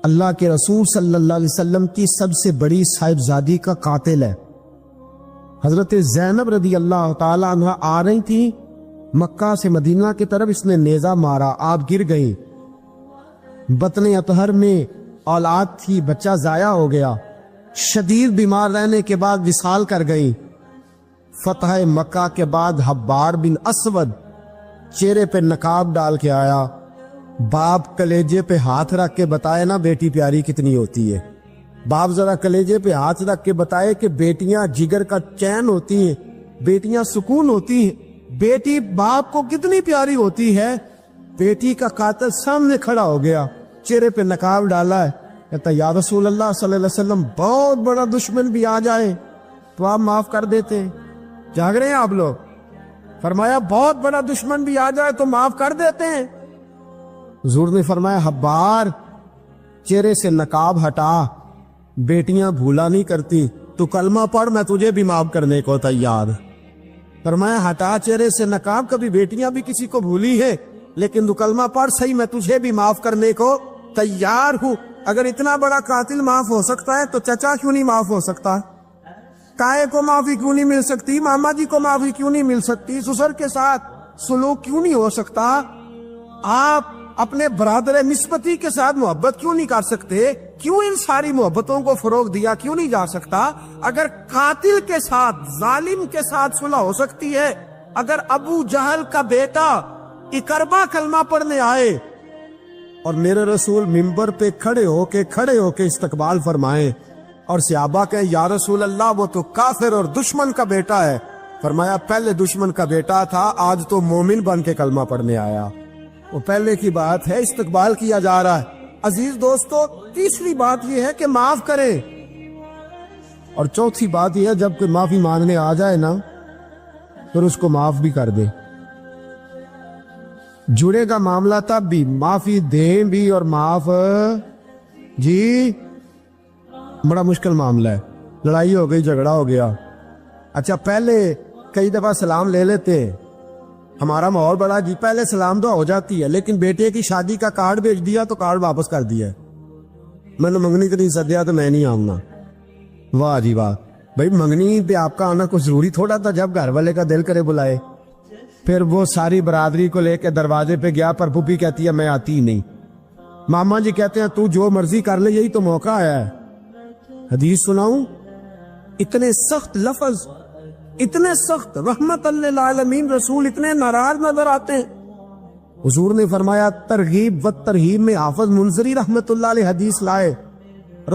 اللہ کے رسول صلی اللہ علیہ وسلم کی سب سے بڑی صاحبزادی کا قاتل ہے۔ حضرت زینب رضی اللہ تعالی عنہ آ رہی تھی مکہ سے مدینہ کی طرف، اس نے نیزہ مارا، آپ گر گئی۔ بطن اطہر میں اولاد تھی، بچہ ضائع ہو گیا، شدید بیمار رہنے کے بعد وصال کر گئی۔ فتح مکہ کے بعد حبار بن اسود چہرے پہ نقاب ڈال کے آیا، باپ کلیجے پہ ہاتھ رکھ کے بتائے نا بیٹی پیاری کتنی ہوتی ہے۔ باپ ذرا کلیجے پہ ہاتھ رکھ کے بتائے کہ بیٹیاں جگر کا چین ہوتی ہیں، بیٹیاں سکون ہوتی ہیں، بیٹی باپ کو کتنی پیاری ہوتی ہے۔ بیٹی کا قاتل سامنے کھڑا ہو گیا، چہرے پہ نقاب ڈالا ہے، کہتا یا رسول اللہ صلی اللہ علیہ وسلم بہت بڑا دشمن بھی آ جائے تو آپ معاف کر دیتے ہیں۔ جاگ رہے ہیں آپ لوگ؟ فرمایا بہت بڑا دشمن بھی آ جائے تو معاف کر دیتے ہیں۔ حضور نے فرمایا حبار چہرے سے نقاب ہٹا، بیٹیاں بھولا نہیں کرتی، تو کلمہ پڑھ میں تجھے بھی معاف کرنے کو تیار۔ فرمایا ہٹا چہرے سے نقاب، کبھی بیٹیاں بھی کسی کو بھولی ہے لیکن تو کلمہ پڑھ صحیح، میں تجھے بھی معاف کرنے کو تیار ہوں۔ اگر اتنا بڑا قاتل معاف ہو سکتا ہے تو چچا کیوں نہیں معاف ہو سکتا؟ تائے کو معافی کیوں نہیں مل سکتی؟ ماما جی کو معافی کیوں نہیں مل سکتی؟ سسر کے ساتھ سلوک کیوں نہیں ہو سکتا؟ آپ اپنے برادر نسبتی کے ساتھ محبت کیوں نہیں کر سکتے؟ کیوں ان ساری محبتوں کو فروغ دیا کیوں نہیں جا سکتا؟ اگر قاتل کے ساتھ، ظالم کے ساتھ صلح ہو سکتی ہے، اگر ابو جہل کا بیٹا اکربا کلمہ پڑھنے آئے اور میرے رسول منبر پہ کھڑے ہو کے استقبال فرمائے اور صحابہ کہیں یا رسول اللہ وہ تو کافر اور دشمن کا بیٹا ہے، فرمایا پہلے دشمن کا بیٹا تھا، آج تو مومن بن کے کلمہ پڑھنے آیا۔ وہ پہلے کی بات ہے، استقبال کیا جا رہا ہے۔ عزیز دوستو، تیسری بات یہ ہے کہ معاف کریں، اور چوتھی بات یہ ہے جب کوئی معافی مانگنے آ جائے نا پھر اس کو معاف بھی کر دے۔ جڑے گا معاملہ تب بھی، معافی دیں بھی اور معاف جی بڑا مشکل معاملہ ہے۔ لڑائی ہو گئی، جھگڑا ہو گیا، اچھا پہلے کئی دفعہ سلام لے لیتے، ہمارا ماحول بڑا جی پہلے سلام دعا ہو جاتی ہے، لیکن بیٹے کی شادی کا کارڈ بھیج دیا تو کارڈ واپس کر دیا، میں نے منگنی تو نہیں سدیا تو میں نہیں آؤں گا۔ واہ جی واہ، بھائی منگنی پہ آپ کا آنا کچھ ضروری تھوڑا تھا، جب گھر والے کا دل کرے بلائے۔ پھر وہ ساری برادری کو لے کے دروازے پہ گیا، پر پھوپھی کہتی ہے میں آتی ہی نہیں، ماما جی کہتے ہیں تو جو مرضی کر لے، یہی تو موقع آیا ہے۔ حدیث سناؤں، اتنے سخت لفظ، اتنے سخت، رحمت للعالمین رسول اتنے ناراض نظر آتے ہیں۔ حضور نے فرمایا ترغیب و ترہیب میں حافظ منذری رحمت اللہ علیہ حدیث لائے،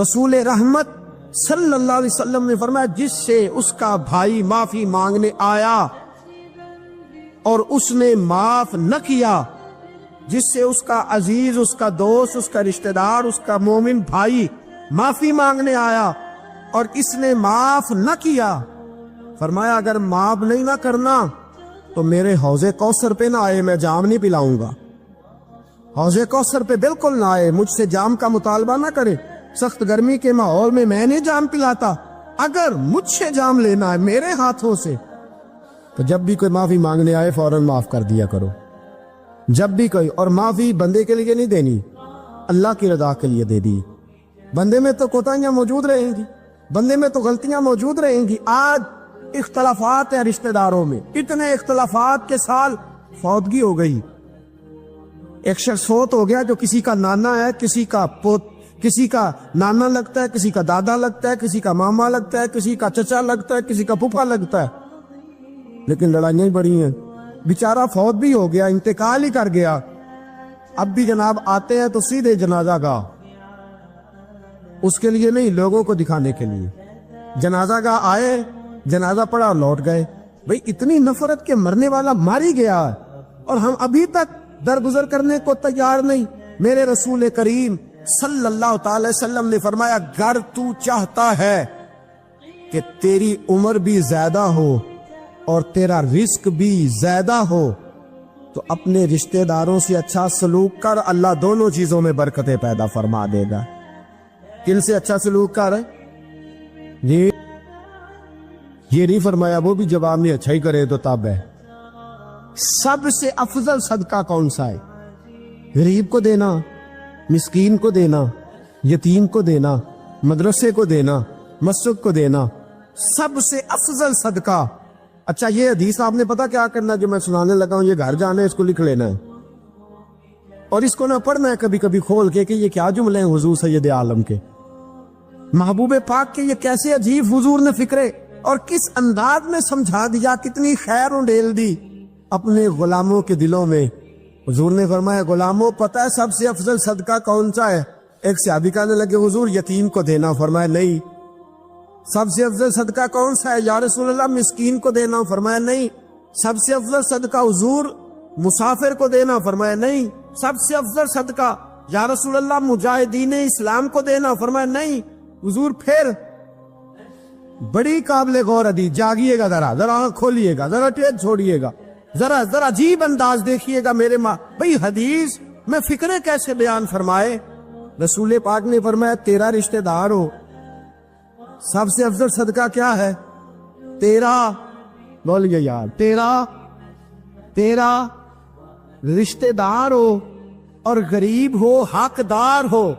رسول رحمت صلی اللہ علیہ وسلم نے فرمایا جس سے اس کا بھائی معافی مانگنے آیا اور اس نے معاف نہ کیا، جس سے اس کا عزیز، اس کا دوست، اس کا رشتہ دار، اس کا مومن بھائی معافی مانگنے آیا اور اس نے معاف نہ کیا، فرمایا اگر معاف نہیں نہ کرنا تو میرے حوض کوثر پہ نہ آئے، میں جام نہیں پلاؤں گا۔ حوض کوثر پہ بالکل نہ آئے، مجھ سے جام کا مطالبہ نہ کرے، سخت گرمی کے ماحول میں میں نہیں جام پلاتا، اگر مجھ سے جام لینا ہے میرے ہاتھوں سے تو جب بھی کوئی معافی مانگنے آئے فوراً معاف کر دیا کرو، جب بھی کوئی۔ اور معافی بندے کے لیے نہیں دینی، اللہ کی رضا کے لیے دے دی۔ بندے میں تو کوتاہیاں موجود رہیں گی، بندے میں تو غلطیاں موجود رہیں گی۔ آج اختلافات ہیں رشتہ داروں میں، اتنے اختلافات کے سال فوتگی ہو گئی، ایک شخص فوت ہو گیا جو کسی کا نانا ہے، کسی کا پوت، کسی کا نانا لگتا ہے، کسی کا دادا لگتا ہے، کسی کا ماما لگتا ہے، کسی کا چچا لگتا ہے، کسی کا پھپھا لگتا ہے، لیکن لڑائیاں ہی بڑی ہیں۔ بیچارہ فوت بھی ہو گیا، انتقال ہی کر گیا، اب بھی جناب آتے ہیں تو سیدھے جنازہ گاہ، اس کے لیے نہیں، لوگوں کو دکھانے کے لیے۔ جنازہ گاہ آئے، جنازہ پڑا اور لوٹ گئے۔ بھئی اتنی نفرت کے مرنے والا ماری گیا ہے اور ہم ابھی تک درگزر کرنے کو تیار نہیں۔ میرے رسول کریم صلی اللہ تعالی وسلم نے فرمایا اگر تو چاہتا ہے کہ تیری عمر بھی زیادہ ہو اور تیرا رزق بھی زیادہ ہو تو اپنے رشتہ داروں سے اچھا سلوک کر، اللہ دونوں چیزوں میں برکتیں پیدا فرما دے گا۔ کن سے اچھا سلوک کر ہے؟ یہ نہیں فرمایا وہ بھی جواب میں اچھا ہی کرے تو تب ہے۔ سب سے افضل صدقہ کون سا ہے؟ غریب کو دینا، مسکین کو دینا، یتیم کو دینا، مدرسے کو دینا، مسجد کو دینا، سب سے افضل صدقہ۔ اچھا یہ حدیث آپ نے پتا کیا کرنا جو میں سنانے لگا ہوں، یہ گھر جانا ہے، اس کو لکھ لینا ہے اور اس کو نہ پڑھنا ہے کبھی کبھی کھول کے کہ یہ کیا جملے ہیں حضور سید عالم کے، محبوب پاک کے، یہ کیسے عجیب حضور نے فکرے اور کس انداز میں سمجھا دیا، کتنی خیر ڈیل دی اپنے غلاموں کے دلوں میں۔ حضور نے فرمایا غلاموں پتہ ہے سب سے افضل صدقہ کون سا ہے؟ ایک صحابی کہنے لگے حضور یتیم کو دینا، فرمایا نہیں۔ سب سے افضل صدقہ کون سا ہے یا رسول اللہ؟ مسکین کو دینا، فرمایا نہیں۔ سب سے افضل صدقہ حضور مسافر کو دینا، فرمایا نہیں۔ سب سے افضل صدقہ یا رسول اللہ مجاہدین اسلام کو دینا، فرمایا نہیں۔ حضور پھر بڑی قابل غور حدیث، جاگیے گا ذرا آنکھ کھولیے گا، ذرا ٹیٹ چھوڑیے گا، ذرا عجیب انداز دیکھیے گا میرے ماں بھئی حدیث میں فکرے کیسے بیان فرمائے۔ رسول پاک نے فرمایا تیرا رشتہ دار ہو، سب سے افضل صدقہ کیا ہے؟ تیرا، بولیے یار، تیرا رشتہ دار ہو اور غریب ہو، حقدار ہو،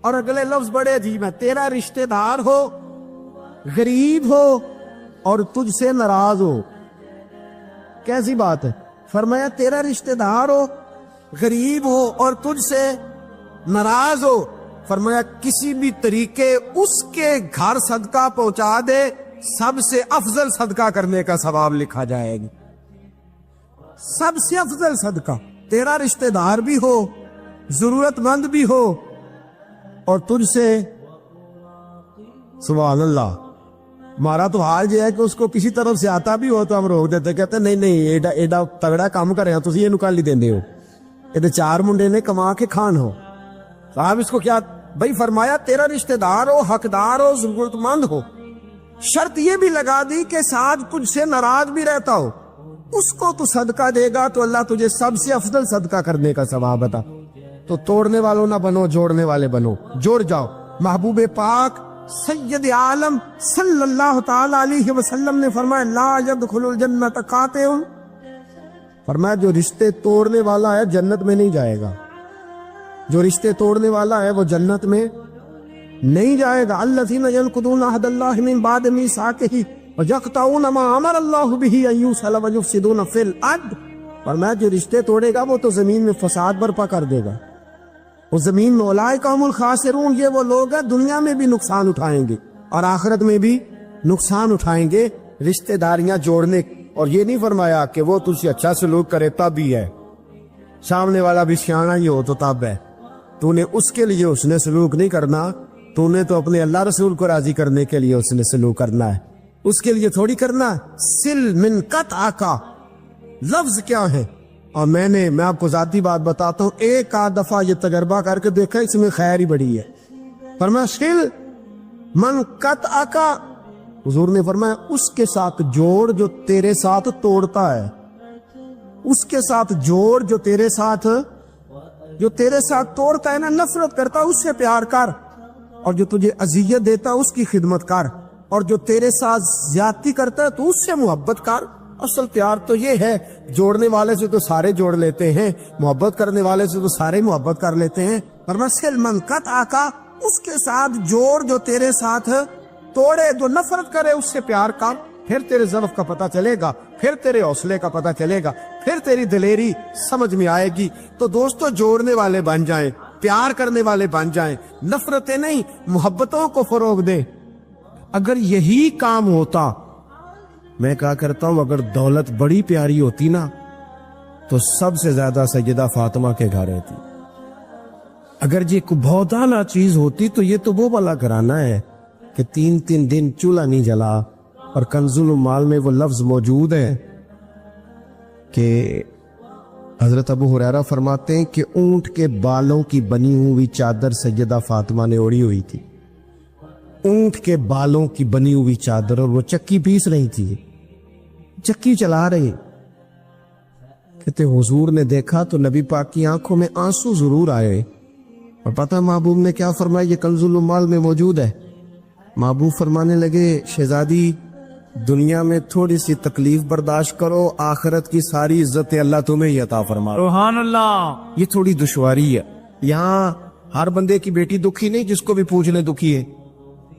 اور اگلے لفظ بڑے عجیب ہیں، تیرا رشتہ دار ہو، غریب ہو اور تجھ سے ناراض ہو۔ کیسی بات ہے؟ فرمایا تیرا رشتہ دار ہو، غریب ہو اور تجھ سے ناراض ہو، فرمایا کسی بھی طریقے اس کے گھر صدقہ پہنچا دے، سب سے افضل صدقہ کرنے کا ثواب لکھا جائے گا۔ سب سے افضل صدقہ، تیرا رشتہ دار بھی ہو، ضرورت مند بھی ہو اور تجھ سے، سبحان اللہ، ہمارا تو حال یہ ہے کہ اس کو کسی طرف سے آتا بھی ہو تو ہم روک دیتے، کہتے ہیں نہیں ایڈا تگڑا کام کرے تسی یہ نکالی دیندے ہو، یہ چار منڈے نے کما کے کھان ہو، صاحب اس کو کیا بھائی؟ فرمایا تیرا رشتہ دار ہو، حقدار ہو، ضرورت مند ہو، شرط یہ بھی لگا دی کہ ساتھ کچھ سے ناراض بھی رہتا ہو، اس کو تو صدقہ دے گا تو اللہ تجھے سب سے افضل صدقہ کرنے کا ثواب عطا۔ تو توڑنے والوں نہ بنو، جوڑنے والے بنو، جوڑ جاؤ۔ محبوب پاک سید عالم صلی اللہ تعالی علیہ وسلم نے فرمایا لا يدخل الجنت قاطع، فرمایا جو رشتے توڑنے والا ہے جنت میں نہیں جائے گا، جو رشتے توڑنے والا ہے وہ جنت میں نہیں جائے گا۔ الذین ینقضون عہد اللہ من بعد میثاقہ ویقطعون ما امر اللہ بہ ان یوصل ویفسدون فی الارض، فرمایا جو رشتے توڑے گا وہ تو زمین میں فساد برپا کر دے گا، وہ زمین میں اولئک هم الخاسرون، یہ وہ لوگ ہیں دنیا میں بھی نقصان اٹھائیں گے اور آخرت میں بھی نقصان اٹھائیں گے رشتہ داریاں جوڑنے۔ اور یہ نہیں فرمایا کہ وہ تجھ سے اچھا سلوک کرے تب ہی ہے، سامنے والا بھی سیاںا ہی ہو تو تب ہے، تو نے اس کے لیے اس نے سلوک نہیں کرنا، تو نے تو اپنے اللہ رسول کو راضی کرنے کے لیے اس نے سلوک کرنا ہے، اس کے لیے تھوڑی کرنا۔ سل من قطع کا لفظ کیا ہے؟ اور میں آپ کو ذاتی بات بتاتا ہوں، ایک آدھ دفعہ یہ تجربہ کر کے دیکھا، اس میں خیر ہی بڑی ہے۔ فرمایا سل من قطع کا، حضور نے فرمایا اس کے ساتھ جوڑ جو تیرے ساتھ توڑتا ہے، اس کے ساتھ جوڑ جو تیرے ساتھ توڑتا ہے نا، نفرت کرتا اس سے پیار کر، اور جو تجھے اذیت دیتا اس کی خدمت کر، اور جو تیرے ساتھ زیادتی کرتا ہے تو اس سے محبت کر۔ اصل پیار تو یہ ہے، جوڑنے والے سے تو سارے جوڑ لیتے ہیں، محبت کرنے والے سے تو سارے محبت کر لیتے ہیں۔ فرمایا سل من قطع کا، اس کے ساتھ جوڑ جو تیرے ساتھ توڑے، جو نفرت کرے اس سے پیار کر، پھر تیرے ضعف کا پتہ چلے گا، پھر تیرے حوصلے کا پتہ چلے گا، پھر تیری دلیری سمجھ میں آئے گی۔ تو دوستو جوڑنے والے بن جائیں، پیار کرنے والے بن جائیں، نفرتیں نہیں محبتوں کو فروغ دیں۔ اگر یہی کام ہوتا، میں کہا کرتا ہوں اگر دولت بڑی پیاری ہوتی نا تو سب سے زیادہ سیدہ فاطمہ کے گھر رہتی، اگر یہ بہت اعلیٰ چیز ہوتی تو یہ تو وہ والا گھرانہ ہے کہ 3 دن چولہا نہیں جلا، اور کنز المال میں وہ لفظ موجود ہے کہ حضرت ابو ہریرہ فرماتے ہیں کہ اونٹ کے بالوں کی بنی ہوئی چادر سیدہ فاطمہ نے اوڑھی ہوئی تھی، اونٹ کے بالوں کی بنی ہوئی چادر، اور وہ چکی پیس رہی تھی، چکی چلا رہی۔ کہتے حضور نے دیکھا تو نبی پاک کی آنکھوں میں آنسو ضرور آئے، اور پتہ محبوب نے کیا فرمایا؟ یہ کنز المال میں موجود ہے۔ محبوب فرمانے لگے شہزادی دنیا میں تھوڑی سی تکلیف برداشت کرو، آخرت کی ساری عزت اللہ تمہیں ہی عطا فرما۔ سبحان اللہ۔ یہ تھوڑی دشواری ہے، یہاں ہر بندے کی بیٹی دکھی نہیں، جس کو بھی پوچھ لے دکھی ہے،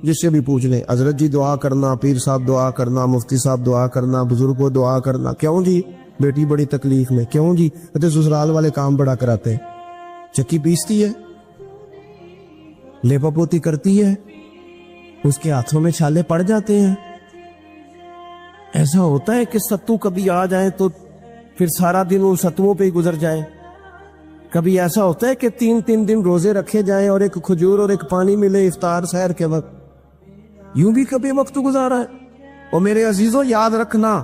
جس سے بھی پوچھ لے حضرت جی دعا کرنا، پیر صاحب دعا کرنا، مفتی صاحب دعا کرنا، بزرگ کو دعا کرنا، کیوں جی بیٹی بڑی تکلیف میں، کیوں جی کہتے سسرال والے کام بڑا کراتے ہیں، چکی پیستی ہے، لیپا پوتی کرتی ہے، اس کے ہاتھوں میں چھالے پڑ جاتے ہیں۔ ایسا ہوتا ہے کہ ستو کبھی آ جائے تو پھر سارا دن ان ستوؤں پہ ہی گزر جائے، کبھی ایسا ہوتا ہے کہ 3 دن روزے رکھے جائیں اور ایک کھجور اور ایک پانی ملے افطار سحر کے وقت، یوں بھی کبھی وقت گزارا ہے۔ اور میرے عزیزوں یاد رکھنا،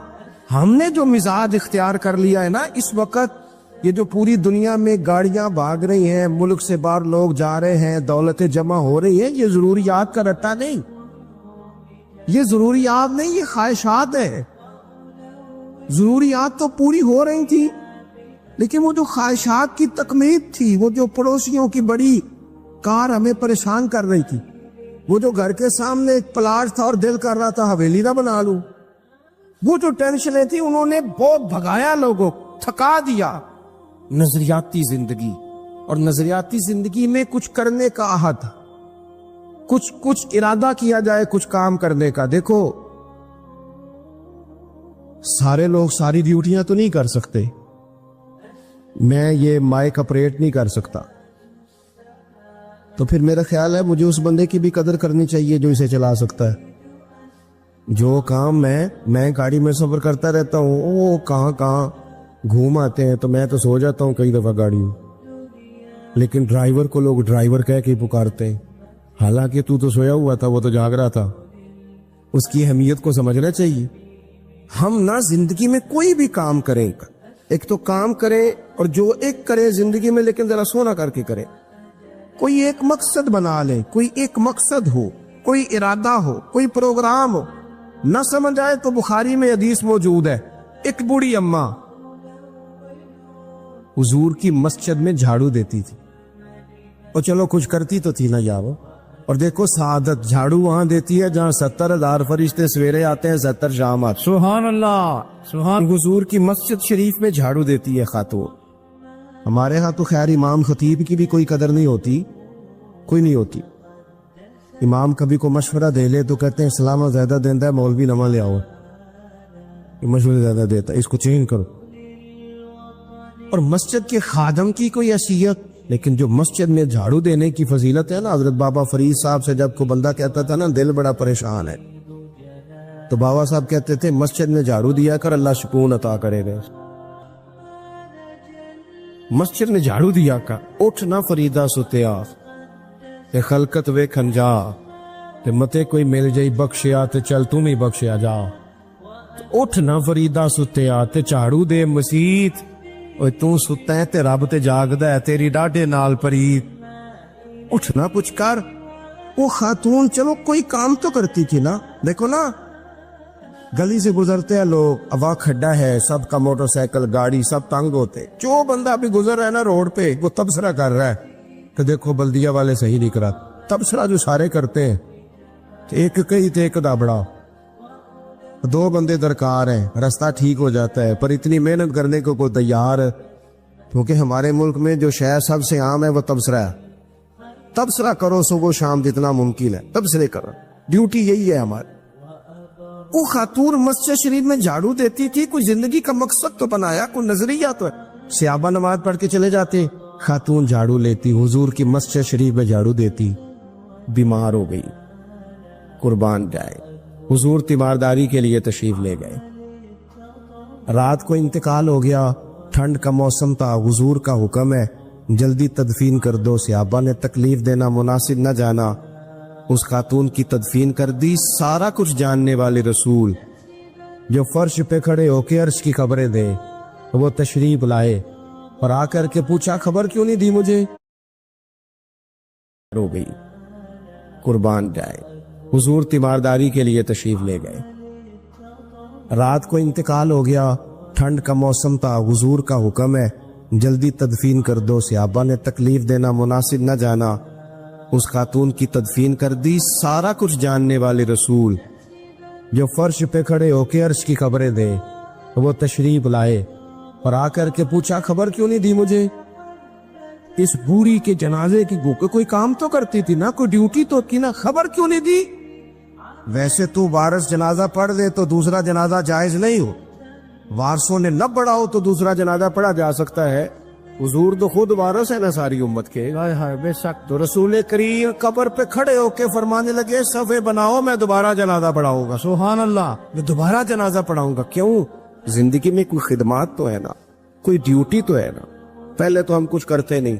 ہم نے جو مزاج اختیار کر لیا ہے نا اس وقت، یہ جو پوری دنیا میں گاڑیاں بھاگ رہی ہیں، ملک سے باہر لوگ جا رہے ہیں، دولتیں جمع ہو رہی ہیں، یہ ضروریات کا رٹا نہیں، یہ ضروریات نہیں، یہ خواہشات ہے۔ ضروریات تو پوری ہو رہی تھی، لیکن وہ جو خواہشات کی تکمیل تھی، وہ جو پڑوسیوں کی بڑی کار ہمیں پریشان کر رہی تھی، وہ جو گھر کے سامنے ایک پلاٹ تھا اور دل کر رہا تھا حویلی نہ بنا لوں، وہ جو ٹینشنیں تھی، انہوں نے بہت بھگایا، لوگوں تھکا دیا۔ نظریاتی زندگی، اور نظریاتی زندگی میں کچھ کرنے کا عہد، کچھ ارادہ کیا جائے کچھ کام کرنے کا۔ دیکھو سارے لوگ ساری ڈیوٹیاں تو نہیں کر سکتے، میں یہ مائک اپریٹ نہیں کر سکتا، تو پھر میرا خیال ہے مجھے اس بندے کی بھی قدر کرنی چاہیے جو اسے چلا سکتا ہے۔ جو کام میں گاڑی میں سفر کرتا رہتا ہوں، وہ کہاں گھوم آتے ہیں، تو میں تو سو جاتا ہوں کئی دفعہ گاڑی میں، لیکن ڈرائیور کو لوگ ڈرائیور کہہ کے پکارتے ہیں، حالانکہ تو سویا ہوا تھا، وہ تو جاگ رہا تھا۔ اس کی اہمیت کو سمجھنا چاہیے۔ ہم نہ زندگی میں کوئی بھی کام کریں، ایک تو کام کرے، اور جو ایک کرے زندگی میں، لیکن ذرا سونا کر کے کرے، کوئی ایک مقصد بنا لے، کوئی ایک مقصد ہو، کوئی ارادہ ہو، کوئی پروگرام ہو۔ نہ سمجھ آئے تو بخاری میں حدیث موجود ہے، ایک بوڑھی اماں حضور کی مسجد میں جھاڑو دیتی تھی، اور چلو کچھ کرتی تو تھی نا یار، اور دیکھو سعادت جھاڑو وہاں دیتی ہے جہاں 70,000 فرشتے سویرے آتے ہیں، 70 شام آتے ہیں۔ سبحان اللہ، سبحان حضور کی مسجد شریف میں جھاڑو دیتی ہے خاتون۔ ہمارے ہاں تو خیر امام خطیب کی بھی کوئی قدر نہیں ہوتی، کوئی نہیں ہوتی۔ امام کبھی کو مشورہ دے لے تو کہتے ہیں اسلام زیادہ دیندہ ہے، مولوی نواں لے آؤ، یہ مشورے زیادہ دیتا ہے، اس کو چینج کرو۔ اور مسجد کے خادم کی کوئی حیثیت، لیکن جو مسجد میں جھاڑو دینے کی فضیلت ہے نا، حضرت بابا فرید صاحب سے جب کو بندہ کہتا تھا نا دل بڑا پریشان ہے، تو بابا صاحب کہتے تھے مسجد میں جھاڑو دیا کر، اللہ سکون عطا کرے گا۔ مسجد میں جھاڑو دیا کر، اٹھ نہ فریدا ستیا تے خلقت وے کھنجا، تے متے کوئی مل جائی بخشیا تے چل تم ہی بخشیا جا۔ اٹھ نہ فریدا ستیا تے جھاڑو دے مسیت، اوے تو ستا ہے تے رب تے جاگدا ہے، تیری ڈاڈے نال پریت۔ اٹھ نہ کچھ کر۔ وہ خاتون چلو کوئی کام تو کرتی تھی نا، دیکھو نا گلی سے گزرتے ہیں لوگ، ہوا کھڈا ہے، سب کا موٹر سائیکل گاڑی سب تنگ ہوتے، جو بندہ بھی گزر رہا ہے نا روڈ پہ وہ تبصرہ کر رہا ہے کہ دیکھو بلدیہ والے صحیح نہیں کرا۔ تبصرہ جو سارے کرتے ہیں، ایک کئی تے ایک دابڑا، 2 بندے درکار ہیں، راستہ ٹھیک ہو جاتا ہے، پر اتنی محنت کرنے کو کوئی تیار ہے، کیونکہ ہمارے ملک میں جو شے سب سے عام ہے وہ تبصرہ ہے۔ تبصرہ کرو صبح شام جتنا ممکن ہے، تبصرے کرو، ڈیوٹی یہی ہے ہماری۔ وہ خاتون مسجد شریف میں جھاڑو دیتی تھی، کوئی زندگی کا مقصد تو بنایا، کوئی نظریہ تو ہے۔ صحابہ نماز پڑھ کے چلے جاتے، خاتون جھاڑو لیتی، حضور کی مسجد شریف میں جھاڑو دیتی، بیمار ہو گئی، قربان جائے، حضور تیمارداری کے لیے تشریف لے گئے، رات کو انتقال ہو گیا، ٹھنڈ کا موسم تھا، حضور کا حکم ہے جلدی تدفین کر دو، صحابہ نے تکلیف دینا مناسب نہ جانا، اس خاتون کی تدفین کر دی۔ سارا کچھ جاننے والے رسول جو فرش پہ کھڑے ہو کے عرش کی خبریں دے، وہ تشریف لائے اور آ کر کے پوچھا خبر کیوں نہیں دی مجھے؟ رو گئی، قربان جائے، حضور تیمارداری کے لیے تشریف لے گئے، رات کو انتقال ہو گیا، ٹھنڈ کا موسم تھا، حضور کا حکم ہے جلدی تدفین کر دو، صحابہ نے تکلیف دینا مناسب نہ جانا، اس خاتون کی تدفین کر دی۔ سارا کچھ جاننے والے رسول جو فرش پہ کھڑے ہو کے عرش کی خبریں دے، وہ تشریف لائے اور آ کر کے پوچھا خبر کیوں نہیں دی مجھے؟ اس بوڑھی کے جنازے کی کوئی کام تو کرتی تھی نا, کوئی ڈیوٹی تو کی نا, خبر کیوں نہیں دی؟ ویسے تو وارث جنازہ پڑھ دے تو دوسرا جنازہ جائز نہیں ہو, وارثوں نے نہ پڑھا ہو تو دوسرا جنازہ پڑھا جا سکتا ہے. حضور تو خود وارث ہے نا ساری امت کے. ہائے ہائے بے شک. تو رسول کریم قبر پہ کھڑے ہو کے فرمانے لگے صفے بناؤ, میں دوبارہ جنازہ پڑھاؤں گا. سبحان اللہ. میں دوبارہ جنازہ پڑھاؤں گا. کیوں؟ زندگی میں کوئی خدمات تو ہے نا, کوئی ڈیوٹی تو ہے نا. پہلے تو ہم کچھ کرتے نہیں,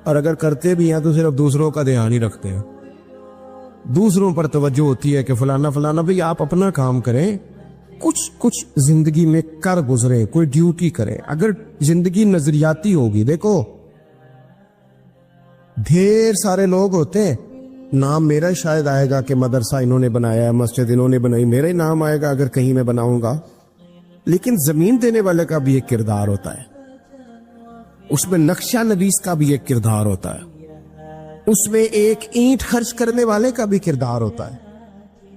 اور اگر کرتے بھی ہیں تو صرف دوسروں کا دھیان ہی رکھتے ہیں. دوسروں پر توجہ ہوتی ہے کہ فلانا فلانا. بھئی آپ اپنا کام کریں, کچھ زندگی میں کر گزرے, کوئی ڈیوٹی کرے. اگر زندگی نظریاتی ہوگی, دیکھو ڈھیر سارے لوگ ہوتے ہیں, نام میرا شاید آئے گا کہ مدرسہ انہوں نے بنایا ہے, مسجد انہوں نے بنائی, میرا ہی نام آئے گا اگر کہیں میں بناؤں گا. لیکن زمین دینے والے کا بھی ایک کردار ہوتا ہے, اس میں نقشہ نویس کا بھی ایک کردار ہوتا ہے, اس میں ایک اینٹ خرچ کرنے والے کا بھی کردار ہوتا ہے.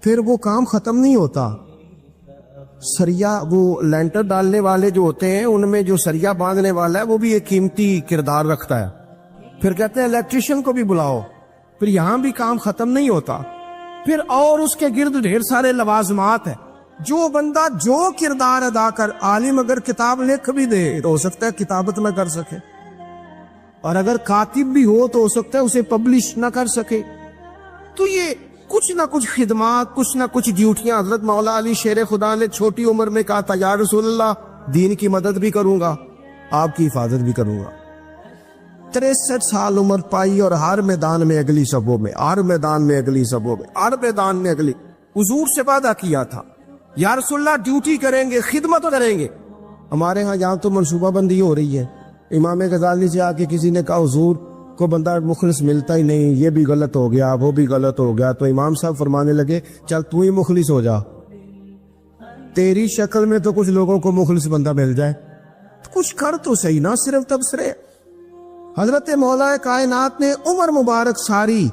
پھر وہ کام ختم نہیں ہوتا. سریا, وہ لینٹر ڈالنے والے جو ہوتے ہیں ان میں جو سریا باندھنے والا ہے وہ بھی ایک قیمتی کردار رکھتا ہے. پھر کہتے ہیں الیکٹریشین کو بھی بلاؤ. پھر یہاں بھی کام ختم نہیں ہوتا. پھر اور اس کے گرد ڈھیر سارے لوازمات ہیں. جو بندہ جو کردار ادا کر, عالم اگر کتاب لکھ بھی دے تو ہو سکتا ہے کتابت نہ کر سکے, اور اگر کاتب بھی ہو تو ہو سکتا ہے اسے پبلش نہ کر سکے. تو یہ کچھ نہ کچھ خدمات, کچھ نہ کچھ ڈیوٹیاں. حضرت مولا علی شیر خدا نے چھوٹی عمر میں کہا تھا یا رسول اللہ دین کی مدد بھی کروں گا, آپ کی حفاظت بھی کروں گا. 63 سال عمر پائی اور ہر میدان میں اگلی صبوں میں, ہر میدان میں اگلی صبوں میں, ہر میدان میں اگلی. حضور سے وعدہ کیا تھا یا رسول اللہ ڈیوٹی کریں گے, خدمت کریں گے. ہمارے ہاں یہاں تو منصوبہ بندی ہو رہی ہے. امام غزالی سے آ کے کسی نے کہا حضور کو بندہ مخلص ملتا ہی نہیں, یہ بھی غلط ہو گیا, وہ بھی غلط ہو گیا. تو امام صاحب فرمانے لگے چل تو ہی مخلص ہو جا, تیری شکل میں تو کچھ لوگوں کو مخلص بندہ مل جائے, کچھ کر تو صحیح نا, صرف تبصرے. حضرت مولا کائنات نے عمر مبارک ساری